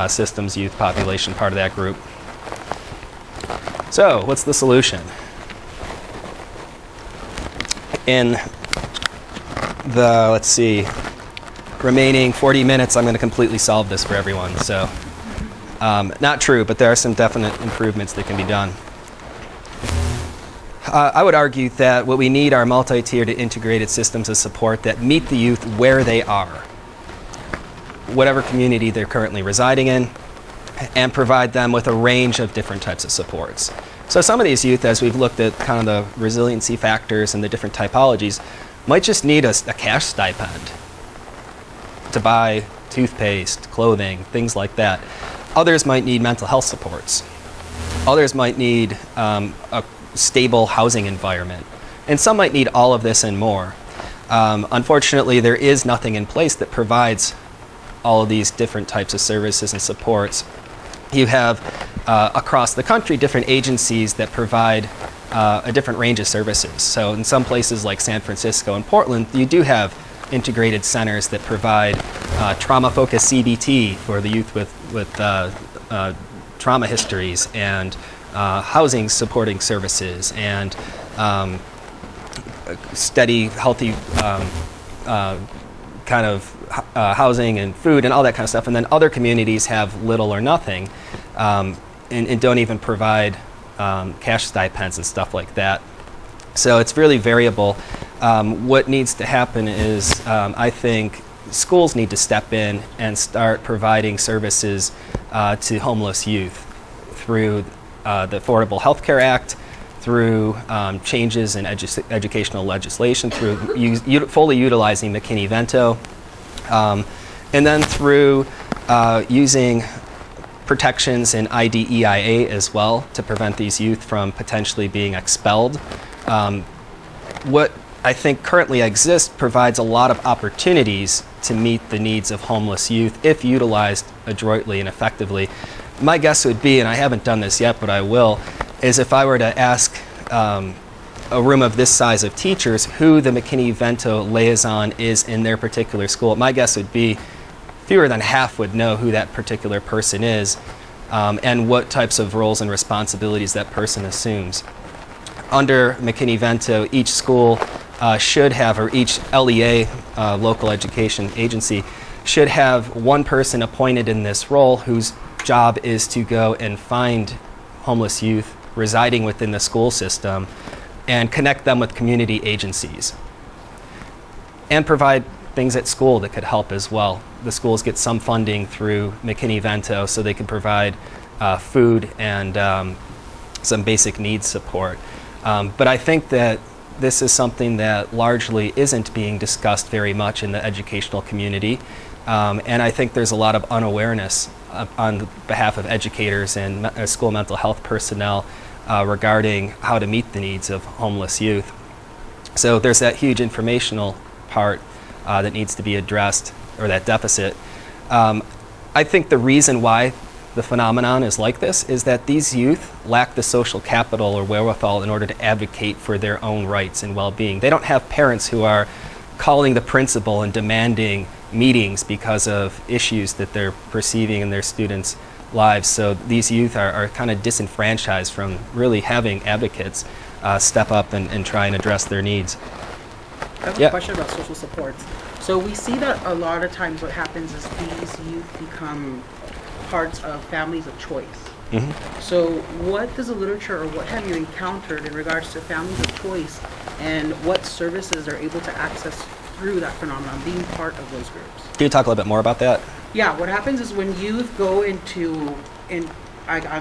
S2: systems youth population part of that group. So what's the solution? In the, let's see, remaining 40 minutes, I'm going to completely solve this for everyone. So not true, but there are some definite improvements that can be done. I would argue that what we need are multi-tiered integrated systems of support that meet the youth where they are, whatever community they're currently residing in, and provide them with a range of different types of supports. So some of these youth, as we've looked at kind of the resiliency factors and the different typologies, might just need a cash stipend to buy toothpaste, clothing, things like that. Others might need mental health supports. Others might need a stable housing environment. And some might need all of this and more. Unfortunately, there is nothing in place that provides all of these different types of services and supports. You have, across the country, different agencies that provide a different range of services. So in some places like San Francisco and Portland, you do have integrated centers that provide trauma-focused CBT for the youth with trauma histories, and housing supporting services, and steady, healthy kind of housing and food and all that kind of stuff. And then other communities have little or nothing and don't even provide cash stipends and stuff like that. So it's really variable. What needs to happen is, I think, schools need to step in and start providing services to homeless youth through the Affordable Health Care Act, through changes in educational legislation, through fully utilizing McKinney-Vento, and then through using protections in IDEIA as well to prevent these youth from potentially being expelled. What I think currently exists provides a lot of opportunities to meet the needs of homeless youth if utilized adroitly and effectively. My guess would be, and I haven't done this yet, but I will, is if I were to ask a room of this size of teachers who the McKinney-Vento liaison is in their particular school, my guess would be fewer than half would know who that particular person is and what types of roles and responsibilities that person assumes. Under McKinney-Vento, each school should have, or each LEA, local education agency, should have one person appointed in this role whose job is to go and find homeless youth residing within the school system and connect them with community agencies and provide things at school that could help as well. The schools get some funding through McKinney-Vento so they can provide food and some basic needs support. But I think that this is something that largely isn't being discussed very much in the educational community. And I think there's a lot of unawareness on behalf of educators and school mental health personnel regarding how to meet the needs of homeless youth. So there's that huge informational part that needs to be addressed, or that deficit. I I think the reason why the phenomenon is like this is that these youth lack the social capital or wherewithal in order to advocate for their own rights and well-being. They don't have parents who are calling the principal and demanding meetings because of issues that they're perceiving in their students' lives. So these youth are kind of disenfranchised from really having advocates step up and try and address their needs.
S10: I have
S2: Yeah.
S10: a question about social supports. So we see that a lot of times what happens is these youth become parts of families of choice.
S2: Mhm.
S10: So what does the literature, or what have you encountered in regards to families of choice, and what services are able to access through that phenomenon, being part of those groups?
S2: Can you talk a little bit more about that?
S10: Yeah, what happens is when youth go on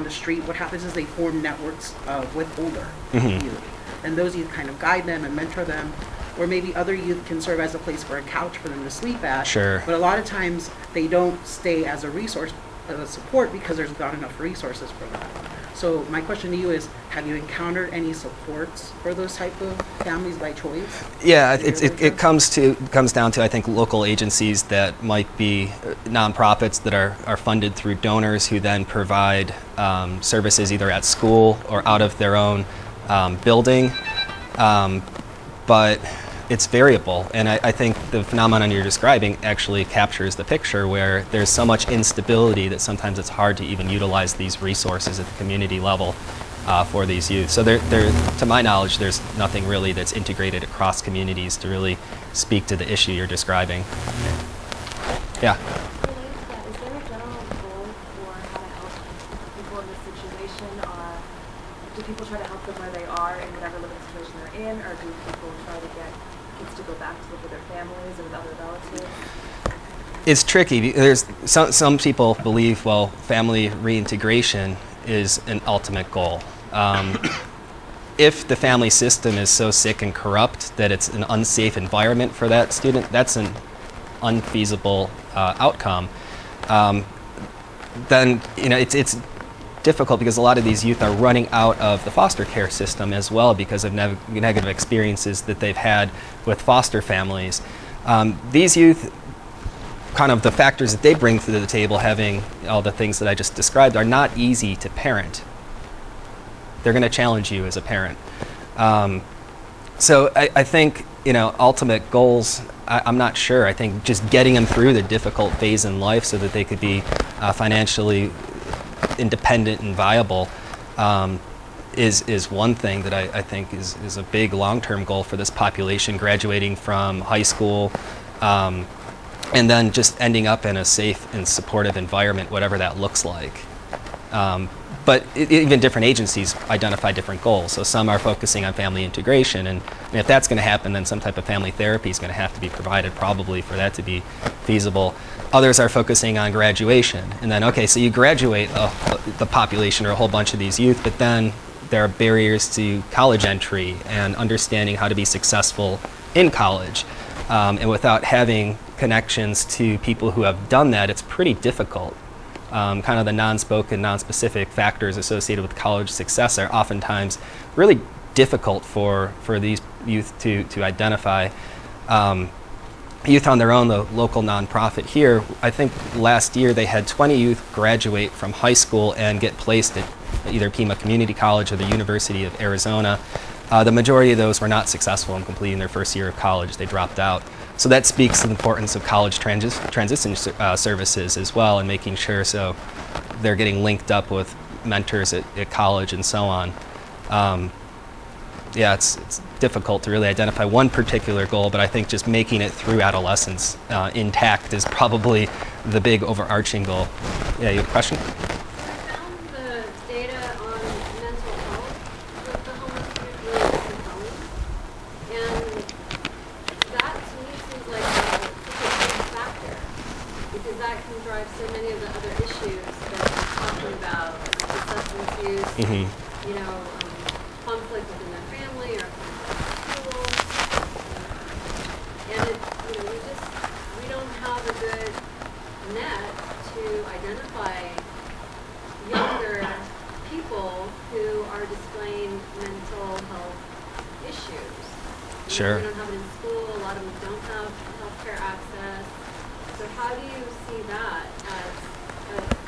S10: the street, what happens is they form networks with older
S2: Mhm.
S10: youth. And those youth kind of guide them and mentor them. Or maybe other youth can serve as a place for a couch for them to sleep at.
S2: Sure.
S10: But a lot of times they don't stay as a resource, as a support, because there's not enough resources for that. So my question to you is, have you encountered any supports for those type of families by choice?
S2: Yeah,
S10: in your
S2: it
S10: literature?
S2: comes down to, I think, local agencies that might be nonprofits that are funded through donors who then provide services either at school or out of their own building. But it's variable, and I think the phenomenon you're describing actually captures the picture, where there's so much instability that sometimes it's hard to even utilize these resources at the community level for these youth. So there, to my knowledge, there's nothing really that's integrated across communities to really speak to the issue you're describing. Yeah.
S5: Related to that, is there a general goal for how to help people in this situation? Do people try to help them where they are in whatever living situation they're in, or do people try to get kids to go back to live with their families or with other relatives?
S2: It's tricky. There's some people believe, well, family reintegration is an ultimate goal. If the family system is so sick and corrupt that it's an unsafe environment for that student, that's an unfeasible outcome. Then it's difficult because a lot of these youth are running out of the foster care system as well because of negative experiences that they've had with foster families. These youth, kind of the factors that they bring to the table, having all the things that I just described, are not easy to parent. They're going to challenge you as a parent. So I think, ultimate goals, I'm not sure. I think just getting them through the difficult phase in life so that they could be financially independent and viable is one thing that I think is a big long-term goal for this population, graduating from high school and then just ending up in a safe and supportive environment, whatever that looks like. But even different agencies identify different goals. So some are focusing on family integration, and if that's going to happen, then some type of family therapy is going to have to be provided probably for that to be feasible. Others are focusing on graduation, and then, okay, so you graduate the population or a whole bunch of these youth, but then there are barriers to college entry and understanding how to be successful in college. And without having connections to people who have done that, it's pretty difficult. Kind of the non-spoken, non-specific factors associated with college success are oftentimes really difficult for these youth to identify. Youth on Their Own, the local nonprofit here, I think last year they had 20 youth graduate from high school and get placed at either Pima Community College or the University of Arizona. The majority of those were not successful in completing their first year of college. They dropped out. So that speaks to the importance of college transition services as well, and making sure so they're getting linked up with mentors at college and so on. It's difficult to really identify one particular goal, but I think just making it through adolescence intact is probably the big overarching goal. Yeah, you have a question?
S5: I found the data on mental health with the homeless youth really compelling. And that to me seems like such a big factor, because that can drive so many of the other issues that we're talking about, like the substance use, conflict within their family or school. And we don't have a good net to identify younger people who are displaying mental health issues.
S2: Sure.
S5: We don't have it in school. A lot of them don't have healthcare access. So how do you see that as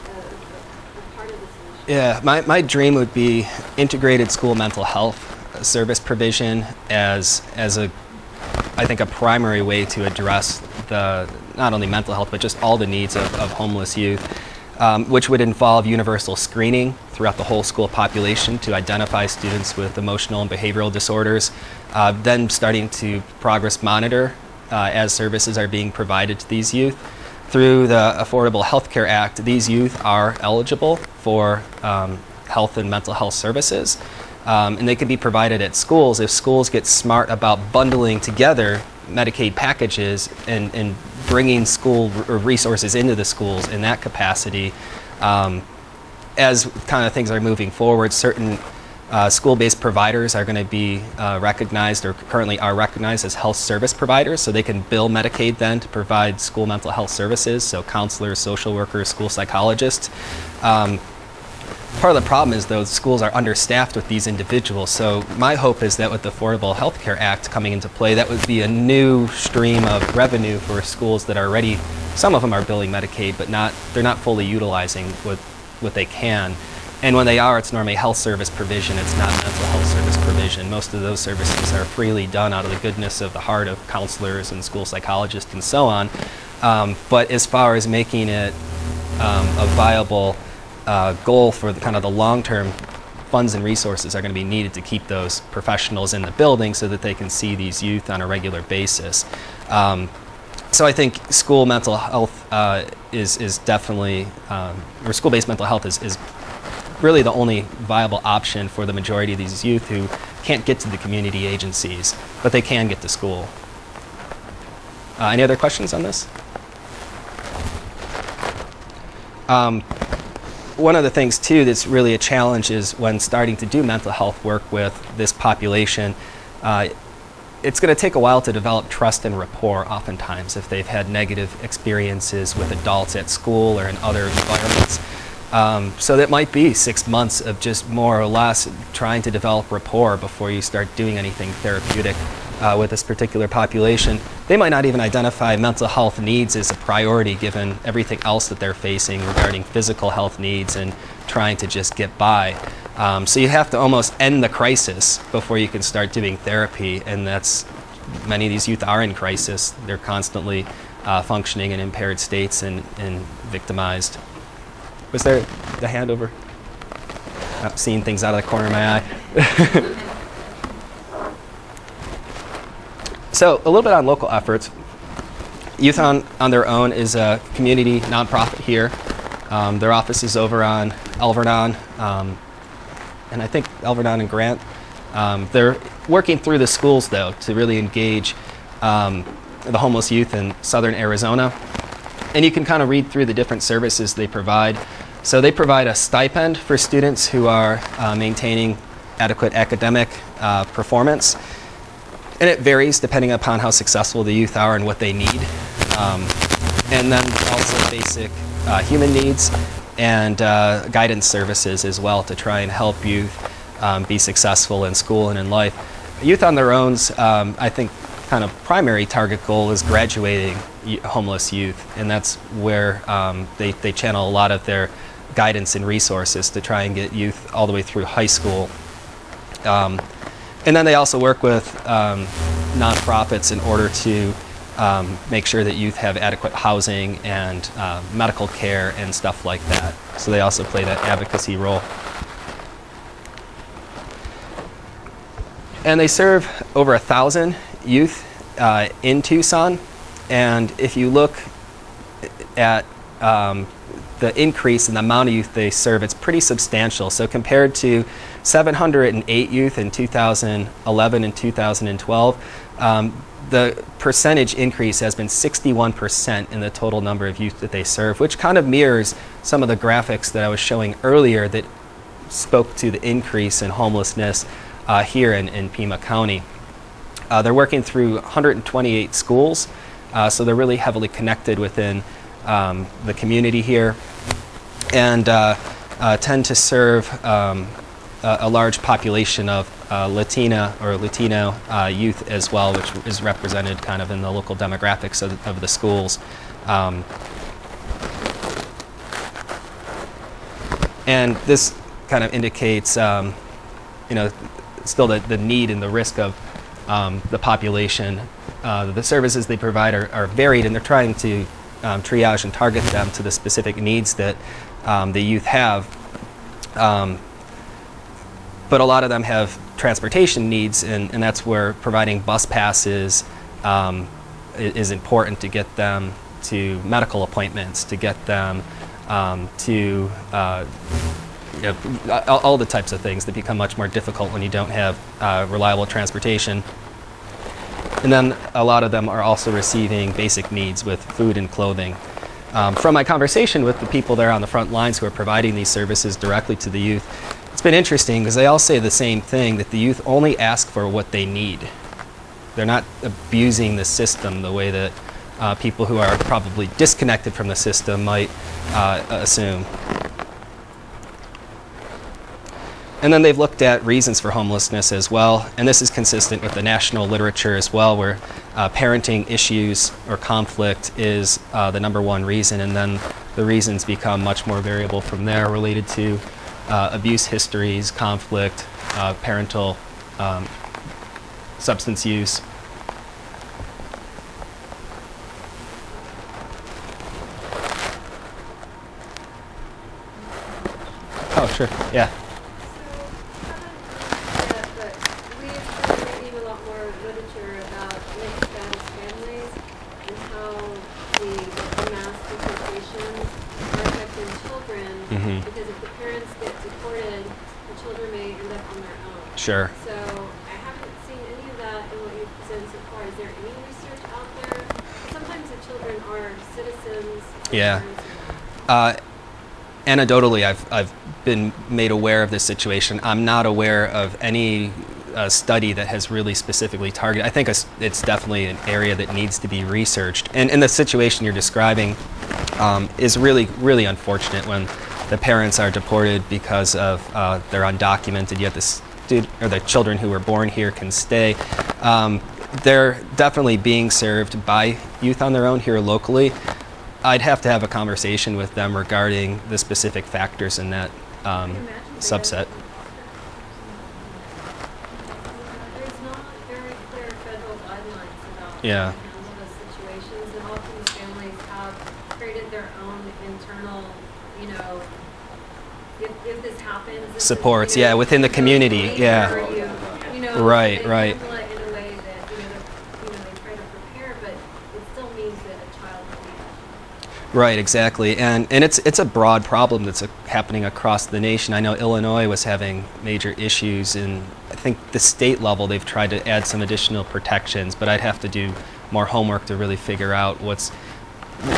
S5: a part of this initiative?
S2: Yeah, my dream would be integrated school mental health service provision as I think a primary way to address the not only mental health but just all the needs of homeless youth, which would involve universal screening throughout the whole school population to identify students with emotional and behavioral disorders, then starting to progress monitor as services are being provided to these youth. Through the Affordable Health Care Act, these youth are eligible for health and mental health services, and they can be provided at schools if schools get smart about bundling together Medicaid packages and bringing school resources into the schools in that capacity. As kind of things are moving forward, certain school-based providers are going to be recognized or currently are recognized as health service providers, so they can bill Medicaid then to provide school mental health services, so counselors, social workers, school psychologists. Part of the problem is, though, schools are understaffed with these individuals, so my hope is that with the Affordable Health Care Act coming into play, that would be a new stream of revenue for schools that are already, some of them are billing Medicaid, but they're not fully utilizing what they can. And when they are, it's normally health service provision, it's not mental health service provision. Most of those services are freely done out of the goodness of the heart of counselors and school psychologists and so on. But as far as making it a viable goal for the kind of the long-term funds and resources are going to be needed to keep those professionals in the building so that they can see these youth on a regular basis. So I think school mental health is definitely, or school-based mental health is really the only viable option for the majority of these youth who can't get to the community agencies, but they can get to school. Any other questions on this? One of the things, too, that's really a challenge is when starting to do mental health work with this population, it's going to take a while to develop trust and rapport oftentimes if they've had negative experiences with adults at school or in other environments. So that might be 6 months of just more or less trying to develop rapport before you start doing anything therapeutic with this particular population. They might not even identify mental health needs as a priority given everything else that they're facing regarding physical health needs and trying to just get by. So you have to almost end the crisis before you can start doing therapy, and many of these youth are in crisis. They're constantly functioning in impaired states and victimized. Was there the hand over? I'm seeing things out of the corner of my eye. So a little bit on local efforts. Youth on Their Own is a community nonprofit here. Their office is over on Elvernon, and I think Elvernon and Grant. They're working through the schools, though, to really engage the homeless youth in southern Arizona. And you can kind of read through the different services they provide. So they provide a stipend for students who are maintaining adequate academic performance. And it varies depending upon how successful the youth are and what they need. And then also basic human needs and guidance services as well to try and help youth be successful in school and in life. Youth on Their Own's, I think, kind of primary target goal is graduating homeless youth, and that's where they channel a lot of their guidance and resources to try and get youth all the way through high school. And then they also work with nonprofits in order to make sure that youth have adequate housing and medical care and stuff like that. So they also play that advocacy role. And they serve over 1,000 youth in Tucson. And if you look at the increase in the amount of youth they serve, it's pretty substantial. So compared to 708 youth in 2011 and 2012, the percentage increase has been 61% in the total number of youth that they serve, which kind of mirrors some of the graphics that I was showing earlier that spoke to the increase in homelessness here in Pima County. They're working through 128 schools, so they're really heavily connected within the community here, and tend to serve a large population of Latina or Latino youth as well, which is represented kind of in the local demographics of the schools. And this kind of indicates, still the need and the risk of the population. The services they provide are varied, and they're trying to triage and target them to the specific needs that the youth have. But a lot of them have transportation needs, and that's where providing bus passes is important to get them to medical appointments, to get them to all the types of things that become much more difficult when you don't have reliable transportation. And then a lot of them are also receiving basic needs with food and clothing. From my conversation with the people there on the front lines who are providing these services directly to the youth, it's been interesting because they all say the same thing, that the youth only ask for what they need. They're not abusing the system the way that people who are probably disconnected from the system might assume. And then they've looked at reasons for homelessness as well, and this is consistent with the national literature as well, where parenting issues or conflict is the number one reason, and then the reasons become much more variable from there, related to abuse histories, conflict, parental substance use. Oh, sure, yeah.
S5: But we've been reading a lot more literature about mixed status families and how the mass deportations are affecting children, because if the parents get deported, the children may end up on their own.
S2: Sure.
S5: So I haven't seen any of that in what you've presented so far. Is there any research out there? Sometimes the children are citizens.
S2: Yeah. Anecdotally, I've been made aware of this situation. I'm not aware of any study that has really specifically targeted. I think it's definitely an area that needs to be researched. And the situation you're describing is really, really unfortunate when the parents are deported because of they're undocumented, yet the children who were born here can stay. They're definitely being served by youth on their own here locally. I'd have to have a conversation with them regarding the specific factors in that subset.
S5: There's not very clear federal guidelines about how to
S2: Yeah.
S5: handle those situations, and often the families have created their own internal, if this happens, this
S2: Supports,
S5: is,
S2: yeah, within the community,
S5: later,
S2: yeah. Right,
S5: they
S2: right.
S5: handle it in a way that, they try to prepare, but it still means that a child will be.
S2: Right, exactly, and it's a broad problem that's happening across the nation. I know Illinois was having major issues, and I think the state level they've tried to add some additional protections, but I'd have to do more homework to really figure out what's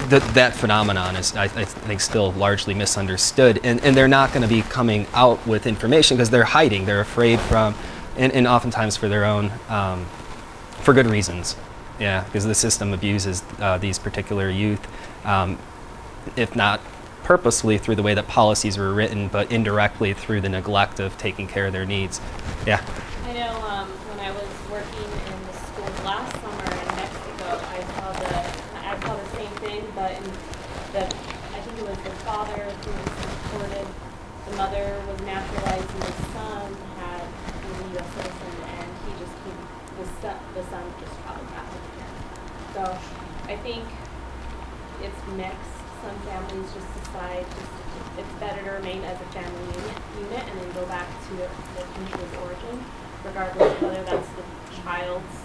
S2: that phenomenon is, I think, still largely misunderstood, and they're not going to be coming out with information because they're hiding. They're afraid from, and oftentimes for their own, for good reasons. Yeah, because the system abuses these particular youth, if not purposely through the way that policies were written, but indirectly through the neglect of taking care of their needs. Yeah.
S4: I know when I was working in the schools last summer in Mexico, I saw the same thing, but I think it was the father who was deported, the mother was naturalized, and the son had been a U.S. citizen, and the son just traveled back with him. So I think it's mixed. Some families just decide it's better to remain as a family unit and then go back to the country of origin, regardless of whether that's the child's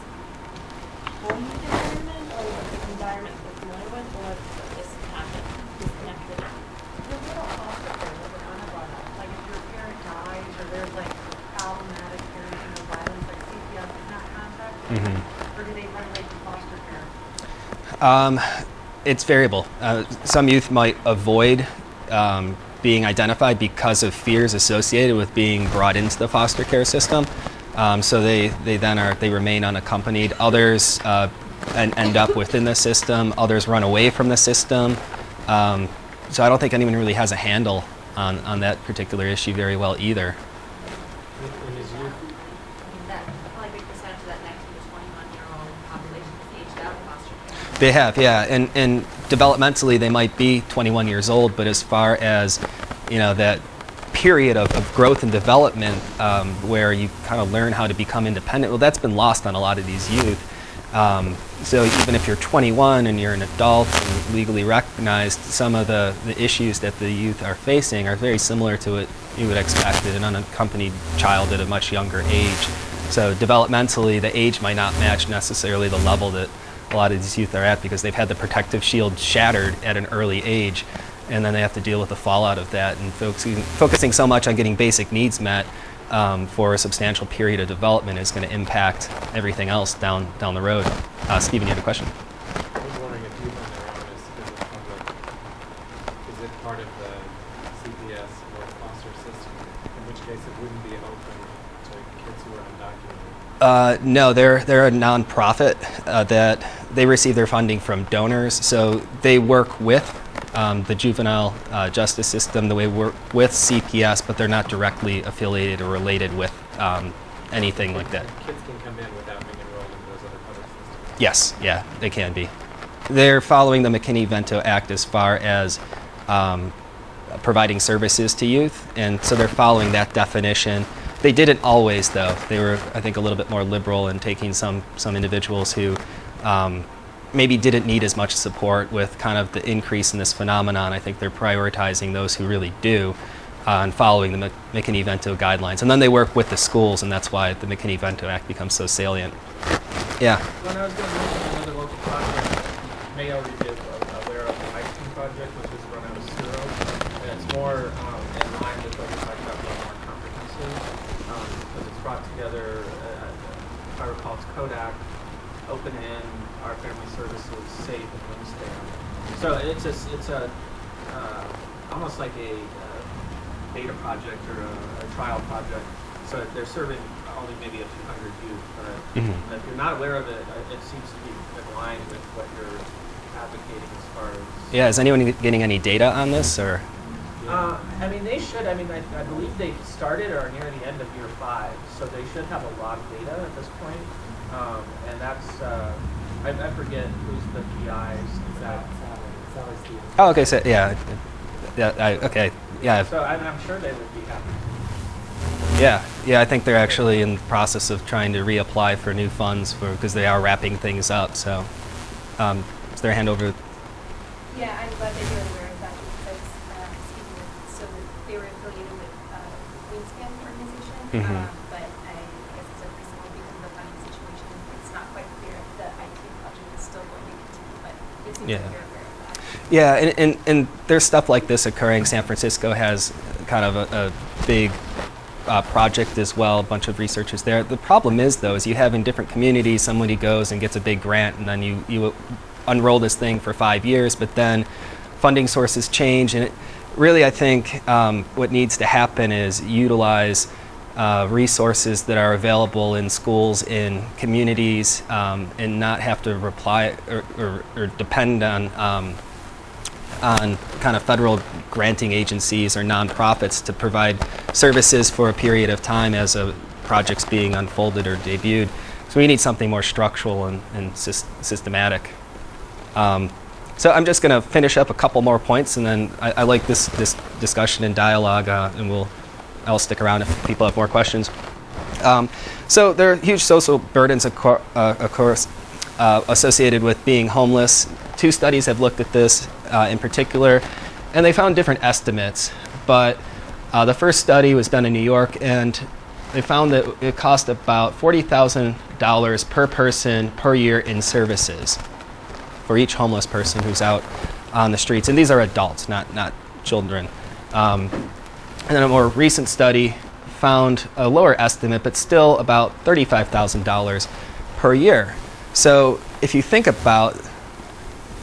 S4: home environment or the environment they're familiar with, or disconnected.
S8: There's little foster care that we're on about that. Like if your parent dies or there's like problematic parenting or violence, like CPS is not contacted, or do they run away from foster care?
S2: It's variable. Some youth might avoid being identified because of fears associated with being brought into the foster care system. So they remain unaccompanied. Others end up within the system. Others run away from the system. So I don't think anyone really has a handle on that particular issue very well either.
S6: And is youth,
S7: That probably a big percentage of that 19 to 21-year-old population is aged out of foster care.
S2: They have, yeah, and developmentally they might be 21 years old, but as far as that period of growth and development where you kind of learn how to become independent. Well, that's been lost on a lot of these youth. So even if you're 21 and you're an adult and legally recognized, some of the issues that the youth are facing are very similar to what you would expect in an unaccompanied child at a much younger age. So developmentally, the age might not match necessarily the level that a lot of these youth are at, because they've had the protective shield shattered at an early age, and then they have to deal with the fallout of that. And focusing so much on getting basic needs met for a substantial period of development is going to impact everything else down the road. Stephen, you had a question?
S6: I was wondering if youth on their own is a public, is it part of the CPS or foster system, in which case it wouldn't be open to kids who are undocumented?
S2: No, they're a nonprofit that they receive their funding from donors. So they work with the juvenile justice system, the way we work with CPS, but they're not directly affiliated or related with anything like that.
S6: Kids can come in without being enrolled in those other public systems?
S2: Yes, yeah, they can be. They're following the McKinney-Vento Act as far as providing services to youth, and so they're following that definition. They didn't always, though. They were, I think, a little bit more liberal in taking some individuals who maybe didn't need as much support with kind of the increase in this phenomenon. I think they're prioritizing those who really do and following the McKinney-Vento guidelines. And then they work with the schools, and that's why the McKinney-Vento Act becomes so salient. Yeah?
S6: When I was going to mention another local project, you may already be aware of the Ice Cream Project, which is run out of Suro, and it's more in line with what we talked about being more comprehensive, because it's brought together, if I recall, it's Kodak, Open End, Our Family Services, Safe, and Wingspan. So it's a almost like a beta project or a trial project. So they're serving only maybe a few hundred youth. But if you're not aware of it, it seems to be in line with what you're advocating as far as.
S2: Yeah, is anyone getting any data on this, or?
S6: I mean, they should. I mean, I believe they started or are near the end of year 5, so they should have a lot of data at this point. And that's, I forget who's the PIs. Is that Sally Stevens?
S2: Oh, okay, so yeah. Okay, yeah.
S6: So I'm sure they would be happy.
S2: Yeah, I think they're actually in the process of trying to reapply for new funds because they are wrapping things up. So, is there a hand over?
S4: Yeah, I'm glad that you're aware of that because, so they were affiliated with Wingspan organization, but I guess it's a recently because of the funding situation, it's not quite clear if the IT project is still going to continue, but it seems like you're aware of that.
S2: Yeah, and there's stuff like this occurring. San Francisco has kind of a big project as well, a bunch of researchers there. The problem is, though, is you have in different communities, somebody goes and gets a big grant, and then you unroll this thing for 5 years, but then funding sources change, and it really, I think, what needs to happen is utilize resources that are available in schools, in communities, and not have to rely or depend on kind of federal granting agencies or nonprofits to provide services for a period of time as a project's being unfolded or debuted. So we need something more structural and systematic. So I'm just going to finish up a couple more points, and then I like this discussion and dialogue, and I'll stick around if people have more questions. So there are huge social burdens, of course, associated with being homeless. 2 studies have looked at this in particular, and they found different estimates. But the first study was done in New York, and they found that it cost about $40,000 per person per year in services for each homeless person who's out on the streets. And these are adults, not children. And then a more recent study found a lower estimate, but still about $35,000 per year. So if you think about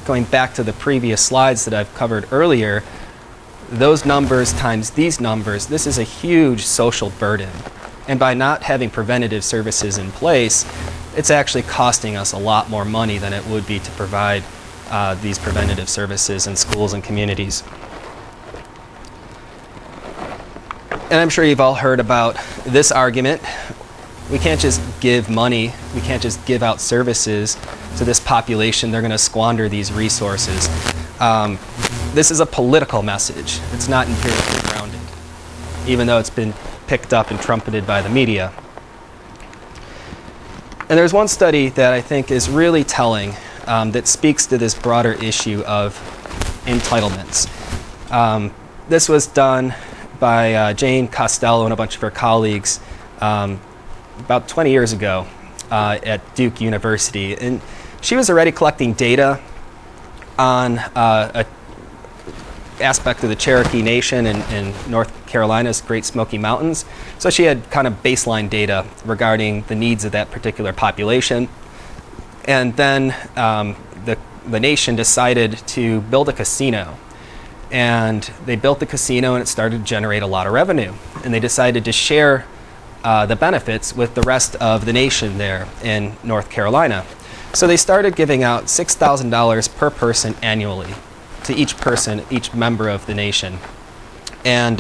S2: going back to the previous slides that I've covered earlier, those numbers times these numbers, this is a huge social burden. And by not having preventative services in place, it's actually costing us a lot more money than it would be to provide these preventative services in schools and communities. And I'm sure you've all heard about this argument. We can't just give money, we can't just give out services to this population. They're going to squander these resources. This is a political message. It's not empirically grounded. even though it's been picked up and trumpeted by the media. And there's one study that I think is really telling that speaks to this broader issue of entitlements. This was done by Jane Costello and a bunch of her colleagues about 20 years ago at Duke University. And she was already collecting data on an aspect of the Cherokee Nation in North Carolina's Great Smoky Mountains. So she had kind of baseline data regarding the needs of that particular population. And then the nation decided to build a casino. And they built the casino and it started to generate a lot of revenue. And they decided to share the benefits with the rest of the nation there in North Carolina. So they started giving out $6,000 per person annually to each person, each member of the nation. And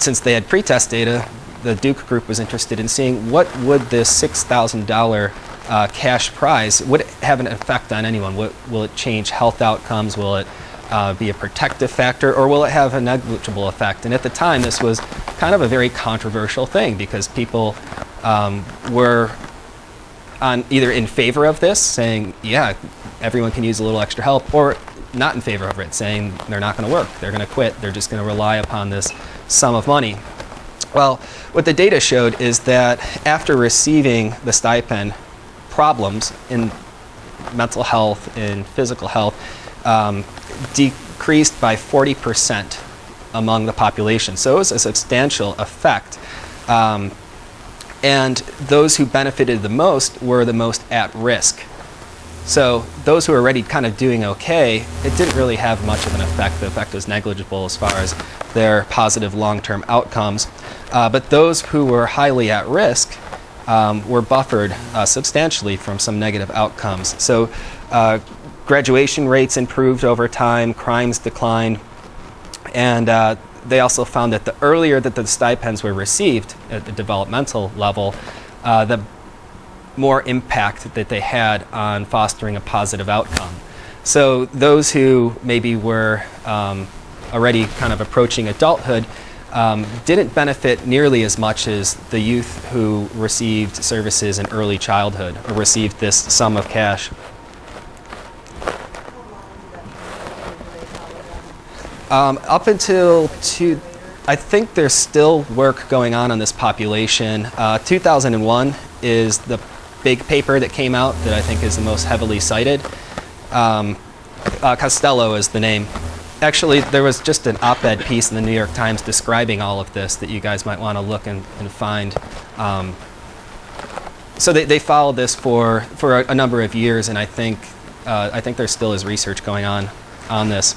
S2: since they had pretest data, the Duke group was interested in seeing what would this $6,000 cash prize, would it have an effect on anyone? Will it change health outcomes? Will it be a protective factor, or will it have a negligible effect? And at the time, this was kind of a very controversial thing because people were either in favor of this, saying, yeah, everyone can use a little extra help, or not in favor of it, saying they're not going to work, they're going to quit, they're just going to rely upon this sum of money. Well, what the data showed is that after receiving the stipend, problems in mental health and physical health decreased by 40% among the population. So it was a substantial effect. And those who benefited the most were the most at risk. So those who were already kind of doing okay, it didn't really have much of an effect. The effect was negligible as far as their positive long-term outcomes. But those who were highly at risk were buffered substantially from some negative outcomes. So graduation rates improved over time, crimes declined, and they also found that the earlier that the stipends were received at the developmental level, the more impact that they had on fostering a positive outcome. So those who maybe were already kind of approaching adulthood didn't benefit nearly as much as the youth who received services in early childhood or received this sum of cash. Up until I think there's still work going on this population. 2001 is the big paper that came out that I think is the most heavily cited. Costello is the name. Actually, there was just an op-ed piece in the New York Times describing all of this that you guys might want to look and find. So they followed this for a number of years, and I think there still is research going on this.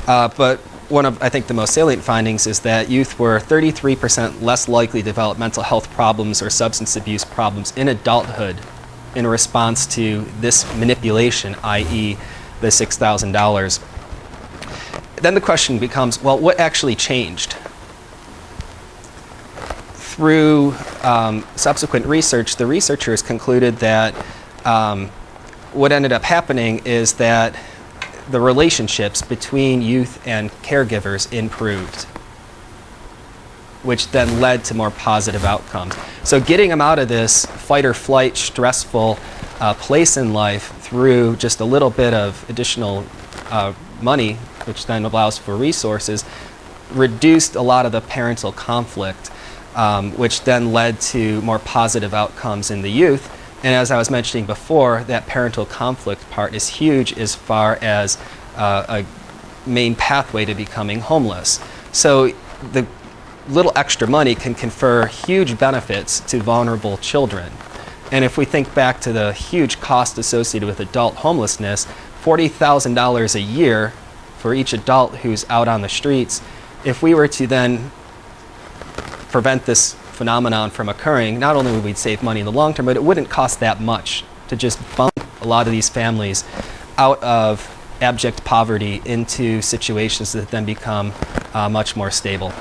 S2: But one of, I think, the most salient findings is that youth were 33% less likely to develop mental health problems or substance abuse problems in adulthood in response to this manipulation, i.e. the $6,000. Then the question becomes, well, what actually changed? Through subsequent research, the researchers concluded that what ended up happening is that the relationships between youth and caregivers improved, which then led to more positive outcomes. So getting them out of this fight or flight, stressful place in life through just a little bit of additional money, which then allows for resources, reduced a lot of the parental conflict, which then led to more positive outcomes in the youth. And as I was mentioning before, that parental conflict part is huge as far as a main pathway to becoming homeless. So the little extra money can confer huge benefits to vulnerable children. And if we think back to the huge cost associated with adult homelessness, $40,000 a year for each adult who's out on the streets, if we were to then prevent this phenomenon from occurring, not only would we save money in the long term, but it wouldn't cost that much to just bump a lot of these families out of abject poverty into situations that then become much more stable.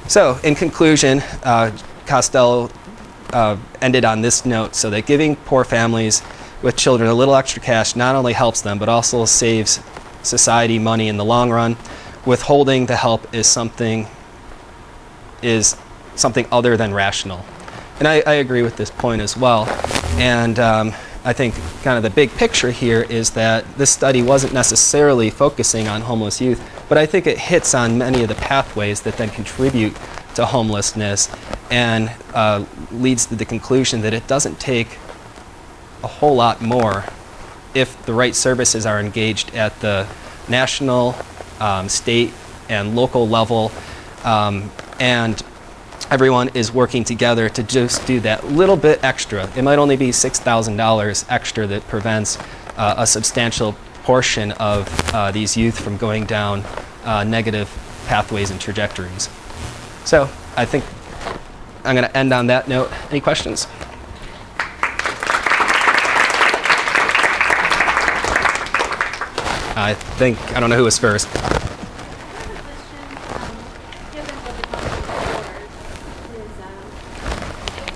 S2: So, in conclusion, Costello ended on this note, so that giving poor families with children a little extra cash not only helps them, but also saves society money in the long run. Withholding the help is something other than rational. And I agree with this point as well. And I think kind of the big picture here is that this study wasn't necessarily focusing on homeless youth, but I think it hits on many of the pathways that then contribute to homelessness and leads to the conclusion that it doesn't take a whole lot more if the right services are engaged at the national, state, and local level, and everyone is working together to just do that little bit extra. It might only be $6,000 extra that prevents a substantial portion of these youth from going down negative pathways and trajectories. So I think I'm going to end on that note. Any questions? I don't know who was first.
S5: I have a question, given what the conflict borders is,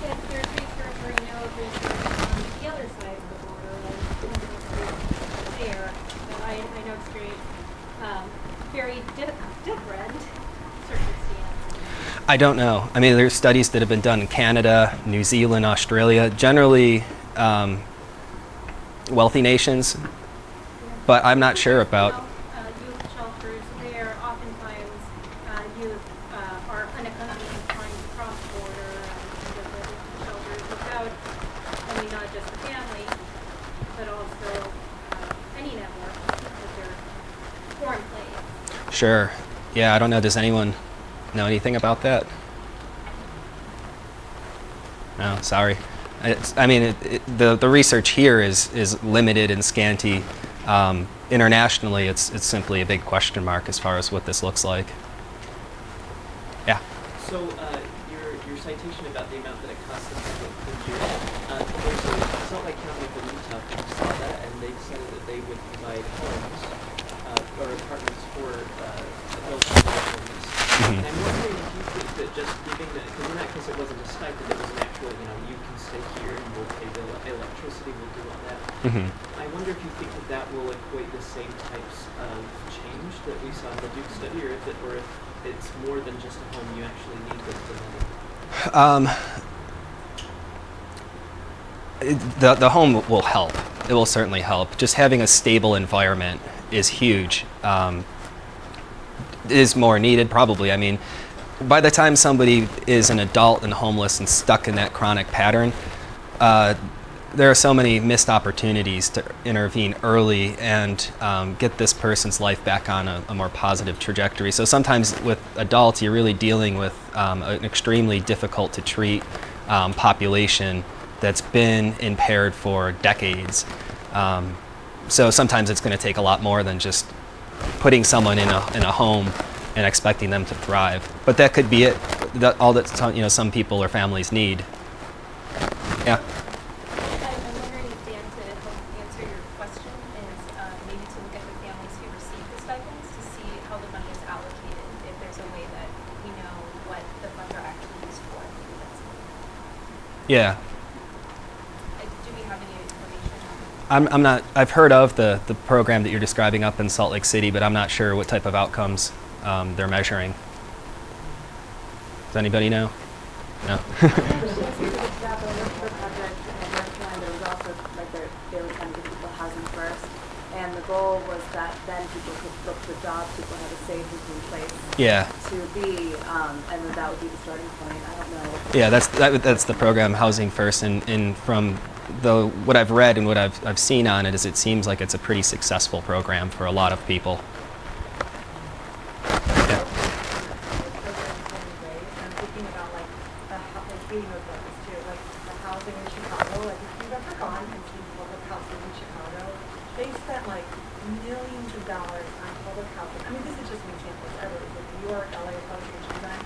S5: if there's research or you know of research on the other side of the border, like there, that I know experience very different circumstances.
S2: I don't know. I mean, there's studies that have been done in Canada, New Zealand, Australia, generally wealthy nations, but I'm not sure about.
S5: Youth shelters, where oftentimes youth are unaccompanied trying to cross border and visit shelters without, I mean, not just the family, but also any network, because they're foreign places.
S2: Sure. Yeah, I don't know. Does anyone know anything about that? No, sorry. The research here is limited and scanty. Internationally, it's simply a big question mark as far as what this looks like. Yeah.
S11: So your citation about the amount that it costs us to there's a Salt Lake County of Utah who saw that, and they decided that they would provide homes or apartments for adults who are homeless.
S2: Mm-hmm.
S11: And I'm wondering if you think that just giving that, because in that case it wasn't a stipend, it was an actual, you can stay here and we'll pay the electricity, we'll do all that.
S2: Mm-hmm.
S11: I wonder if you think that will equate the same types of change that we saw in the Duke study, or if it's more than just a home, you actually need the money.
S2: The home will help. It will certainly help. Just having a stable environment is huge. Is more needed, probably. I mean, by the time somebody is an adult and homeless and stuck in that chronic pattern, there are so many missed opportunities to intervene early and get this person's life back on a more positive trajectory. So sometimes with adults, you're really dealing with an extremely difficult to treat population that's been impaired for decades. So sometimes it's going to take a lot more than just putting someone in a home and expecting them to thrive. But that could be it. All that some people or families need. Yeah.
S4: I'm wondering if Dan, to help answer your question, is maybe to look at the families who receive the stipends to see how the money is allocated, if there's a way that we know what the funds are actually used for. Maybe that's
S2: Yeah.
S4: do we have any information on
S2: I'm not. I've heard of the program that you're describing up in Salt Lake City, but I'm not sure what type of outcomes they're measuring. Does anybody know? No.
S12: And the goal was that then people could look for jobs, people had a safe and clean place
S2: Yeah.
S12: to be, and then that would be the starting point. I don't know.
S2: Yeah, that's the program, Housing First, and from what I've read and what I've seen on it is it seems like it's a pretty successful program for a lot of people. Yeah.
S8: I'm thinking about being with this too, like the housing in Chicago. Like if you've ever gone and seen public housing in Chicago, they spent like millions of dollars on public housing. I mean, this is just an example. It's everywhere. Like New York, LA, California,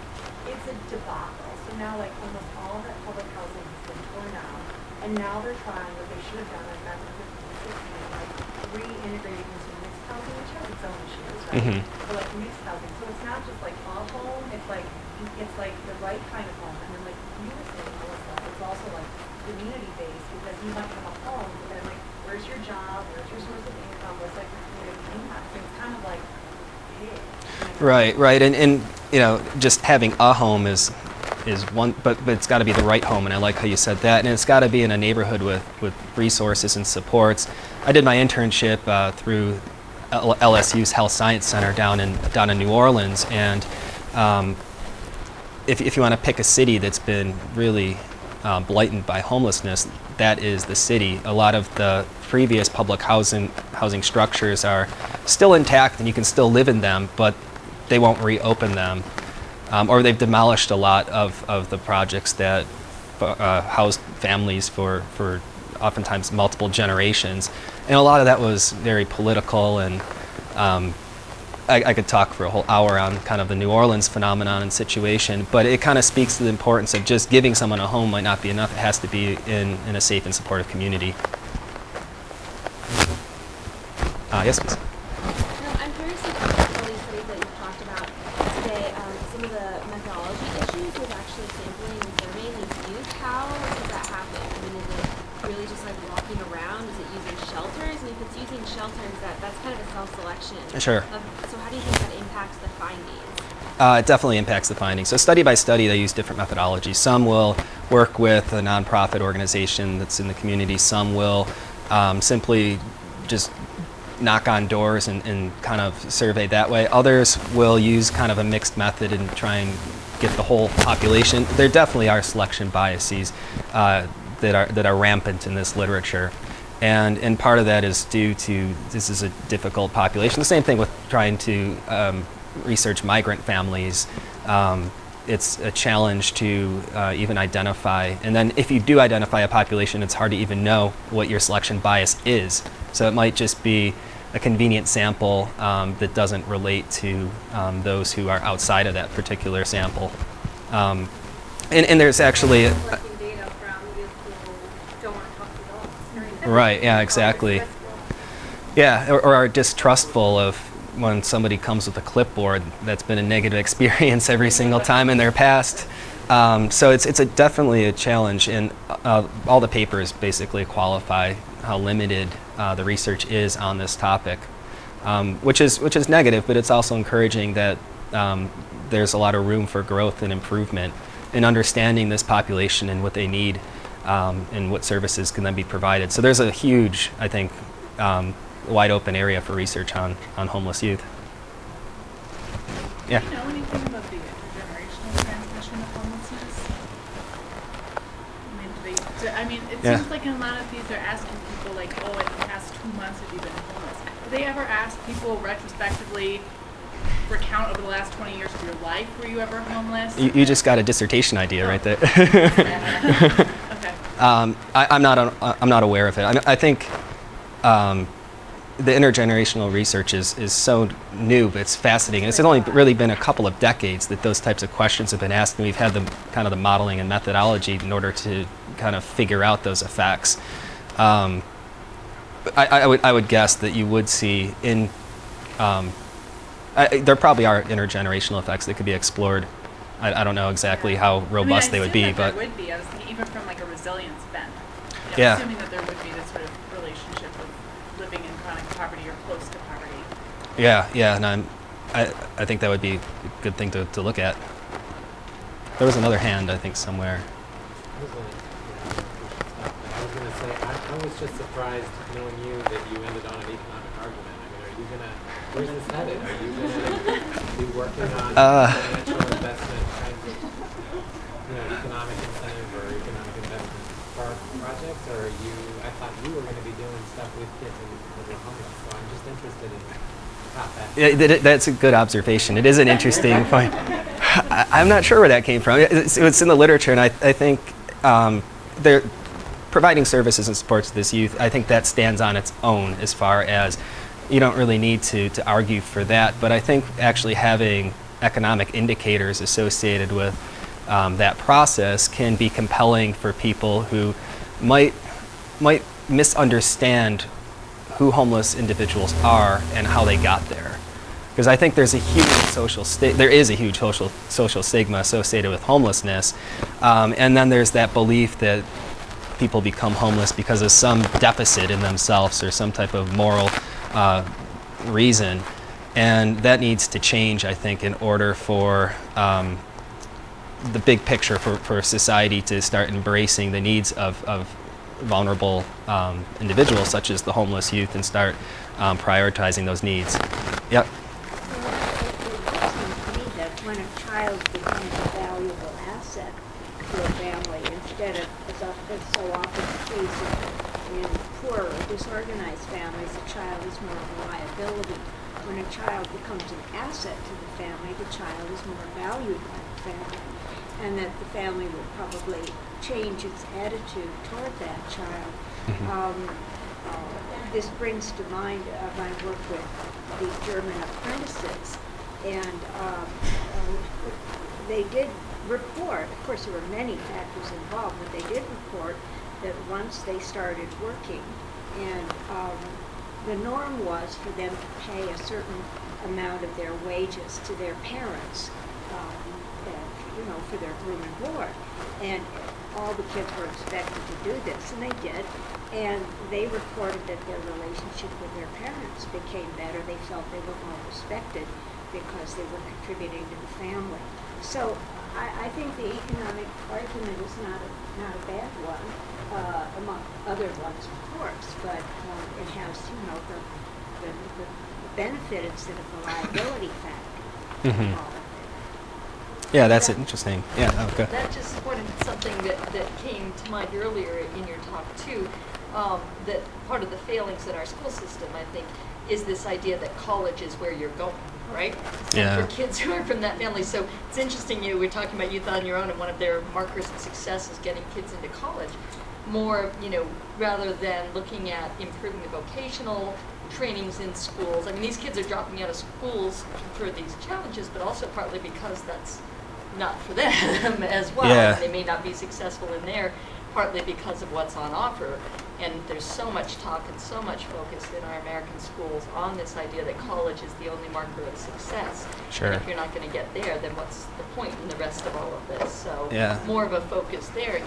S8: it's a debacle. So now, like almost all that public housing has been torn down, and now they're trying what they should have done like back in 2015, like reintegrating into mixed housing, which has its own issues, right?
S2: Mhm.
S8: Or like mixed housing, so it's not just like a home, it's like the right kind of home, and then like you were saying, Melissa, it's also like community-based, because you might have a home, but then like, where's your job, where's your source of income, what's like your community impact, so it's kind of like big.
S2: Right, and you know, just having a home is one, but it's got to be the right home, and I like how you said that, and it's got to be in a neighborhood with resources and supports. I did my internship through LSU's Health Science Center down in New Orleans, and if you want to pick a city that's been really blighted by homelessness, that is the city. A lot of the previous public housing structures are still intact, and you can still live in them, but they won't reopen them. Or they've demolished a lot of the projects that housed families for oftentimes multiple generations. And a lot of that was very political, and I could talk for a whole hour on kind of the New Orleans phenomenon and situation, but it kind of speaks to the importance of just giving someone a home might not be enough. It has to be in a safe and supportive community. Yes, please.
S7: I'm curious about all these studies that you've talked about today, some of the methodology issues with actually sampling and surveying these youth. How does that happen? I mean, is it really just like walking around? Is it using shelters? And if it's using shelters, that's kind of a self-selection.
S2: Sure.
S7: So how do you think that impacts the findings?
S2: It definitely impacts the findings. So study by study, they use different methodologies. Some will work with a nonprofit organization that's in the community. Some will simply just knock on doors and kind of survey that way. Others will use kind of a mixed method and try and get the whole population. There definitely are selection biases that are rampant in this literature. And part of that is due to this is a difficult population. The same thing with trying to research migrant families. It's a challenge to even identify. And then if you do identify a population, it's hard to even know what your selection bias is. So it might just be a convenient sample that doesn't relate to those who are outside of that particular sample. And there's actually...
S5: Collecting data from youth who don't want to talk to adults.
S2: Right, yeah, exactly. Yeah, or are distrustful of when somebody comes with a clipboard that's been a negative experience every single time in their past. So it's definitely a challenge, and all the papers basically qualify how limited the research is on this topic, which is negative, but it's also encouraging that there's a lot of room for growth and improvement in understanding this population and what they need and what services can then be provided. So there's a huge, I think, wide open area for research on homeless youth. Yeah.
S9: Do you know anything about the intergenerational transmission of homelessness? It
S2: Yeah.
S9: seems like in a lot of these they're asking people like, oh, in the past 2 months have you been homeless? Do they ever ask people retrospectively, recount over the last 20 years of your life, were you ever homeless?
S2: You just got a dissertation idea right there.
S9: Okay.
S2: I'm not aware of it. I think the intergenerational research is so new, but it's fascinating. It's only really been a couple of decades that those types of questions have been asked, and we've had the modeling and methodology in order to kind of figure out those effects. I would guess that you would see in there probably are intergenerational effects that could be explored. I don't know exactly how robust they would be, but
S9: there would be. I was thinking even from like a resilience bent.
S2: Yeah.
S9: Assuming that there would be this sort of relationship of living in chronic poverty or close to poverty.
S2: yeah, and I think that would be a good thing to look at. There was another hand, I think, somewhere.
S13: I was going to say, I was just surprised knowing you that you ended on an economic argument. I mean, are you going to, where's this headed? Are you going to be working on financial investment kinds of, economic incentive or economic investment projects? Or are you, I thought you were going to be doing stuff with kids in Oklahoma, so I'm just interested in how that.
S2: That's a good observation. It is an interesting point. I'm not sure where that came from. It's in the literature, and I think they're providing services and supports to this youth. I think that stands on its own as far as you don't really need to argue for that. But I think actually having economic indicators associated with that process can be compelling for people who might misunderstand who homeless individuals are and how they got there. Because I think there's a huge social stigma associated with homelessness, and then there's that belief that people become homeless because of some deficit in themselves or some type of moral reason, and that needs to change, I think, in order for the big picture for society to start embracing the needs of vulnerable individuals such as the homeless youth and start prioritizing those needs. Yep.
S3: When a child becomes a valuable asset to a family, instead of, as so often the case in poor or disorganized families, a child is more of a liability. When a child becomes an asset to the family, the child is more valued by the family, and that the family will probably change its attitude toward that child. This brings to mind my work with the German apprentices, and they did report, of course there were many factors involved, but they did report that once they started working, and the norm was for them to pay a certain amount of their wages to their parents, for their room and board. And all the kids were expected to do this, and they did. And they reported that their relationship with their parents became better. They felt they were more respected because they were contributing to the family. So I think the economic argument is not a bad one, among other ones, of course, but it has, the benefit instead of the liability factor.
S2: Yeah, that's interesting. Yeah, okay.
S14: That just supported something that came to mind earlier in your talk too, that part of the failings in our school system, I think, is this idea that college is where you're going, right?
S2: Yeah.
S14: And for kids who are from that family. So it's interesting, we're talking about Youth on Your Own, and one of their markers of success is getting kids into college. More, rather than looking at improving the vocational trainings in schools. I mean, these kids are dropping out of schools for these challenges, but also partly because that's not for them as well.
S2: Yeah.
S14: They may not be successful in there, partly because of what's on offer. And there's so much talk and so much focus in our American schools on this idea that college is the only marker of success.
S2: Sure.
S14: And if you're not going to get there, then what's the point in the rest of all of this? So more of a focus there, in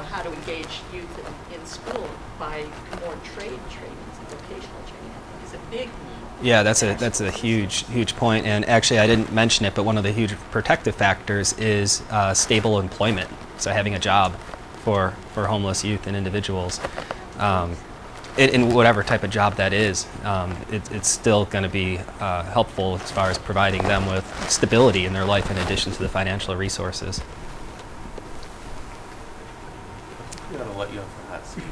S14: how to engage youth in school by more trade trainings and vocational training, I think is a big need.
S2: Yeah, that's a huge point, and actually I didn't mention it, but one of the huge protective factors is stable employment. So having a job for homeless youth and individuals, in whatever type of job that is, it's still going to be helpful as far as providing them with stability in their life in addition to the financial resources.
S1: I'm going to let you off the hot seat.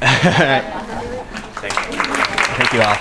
S2: Thank you. Thank you all.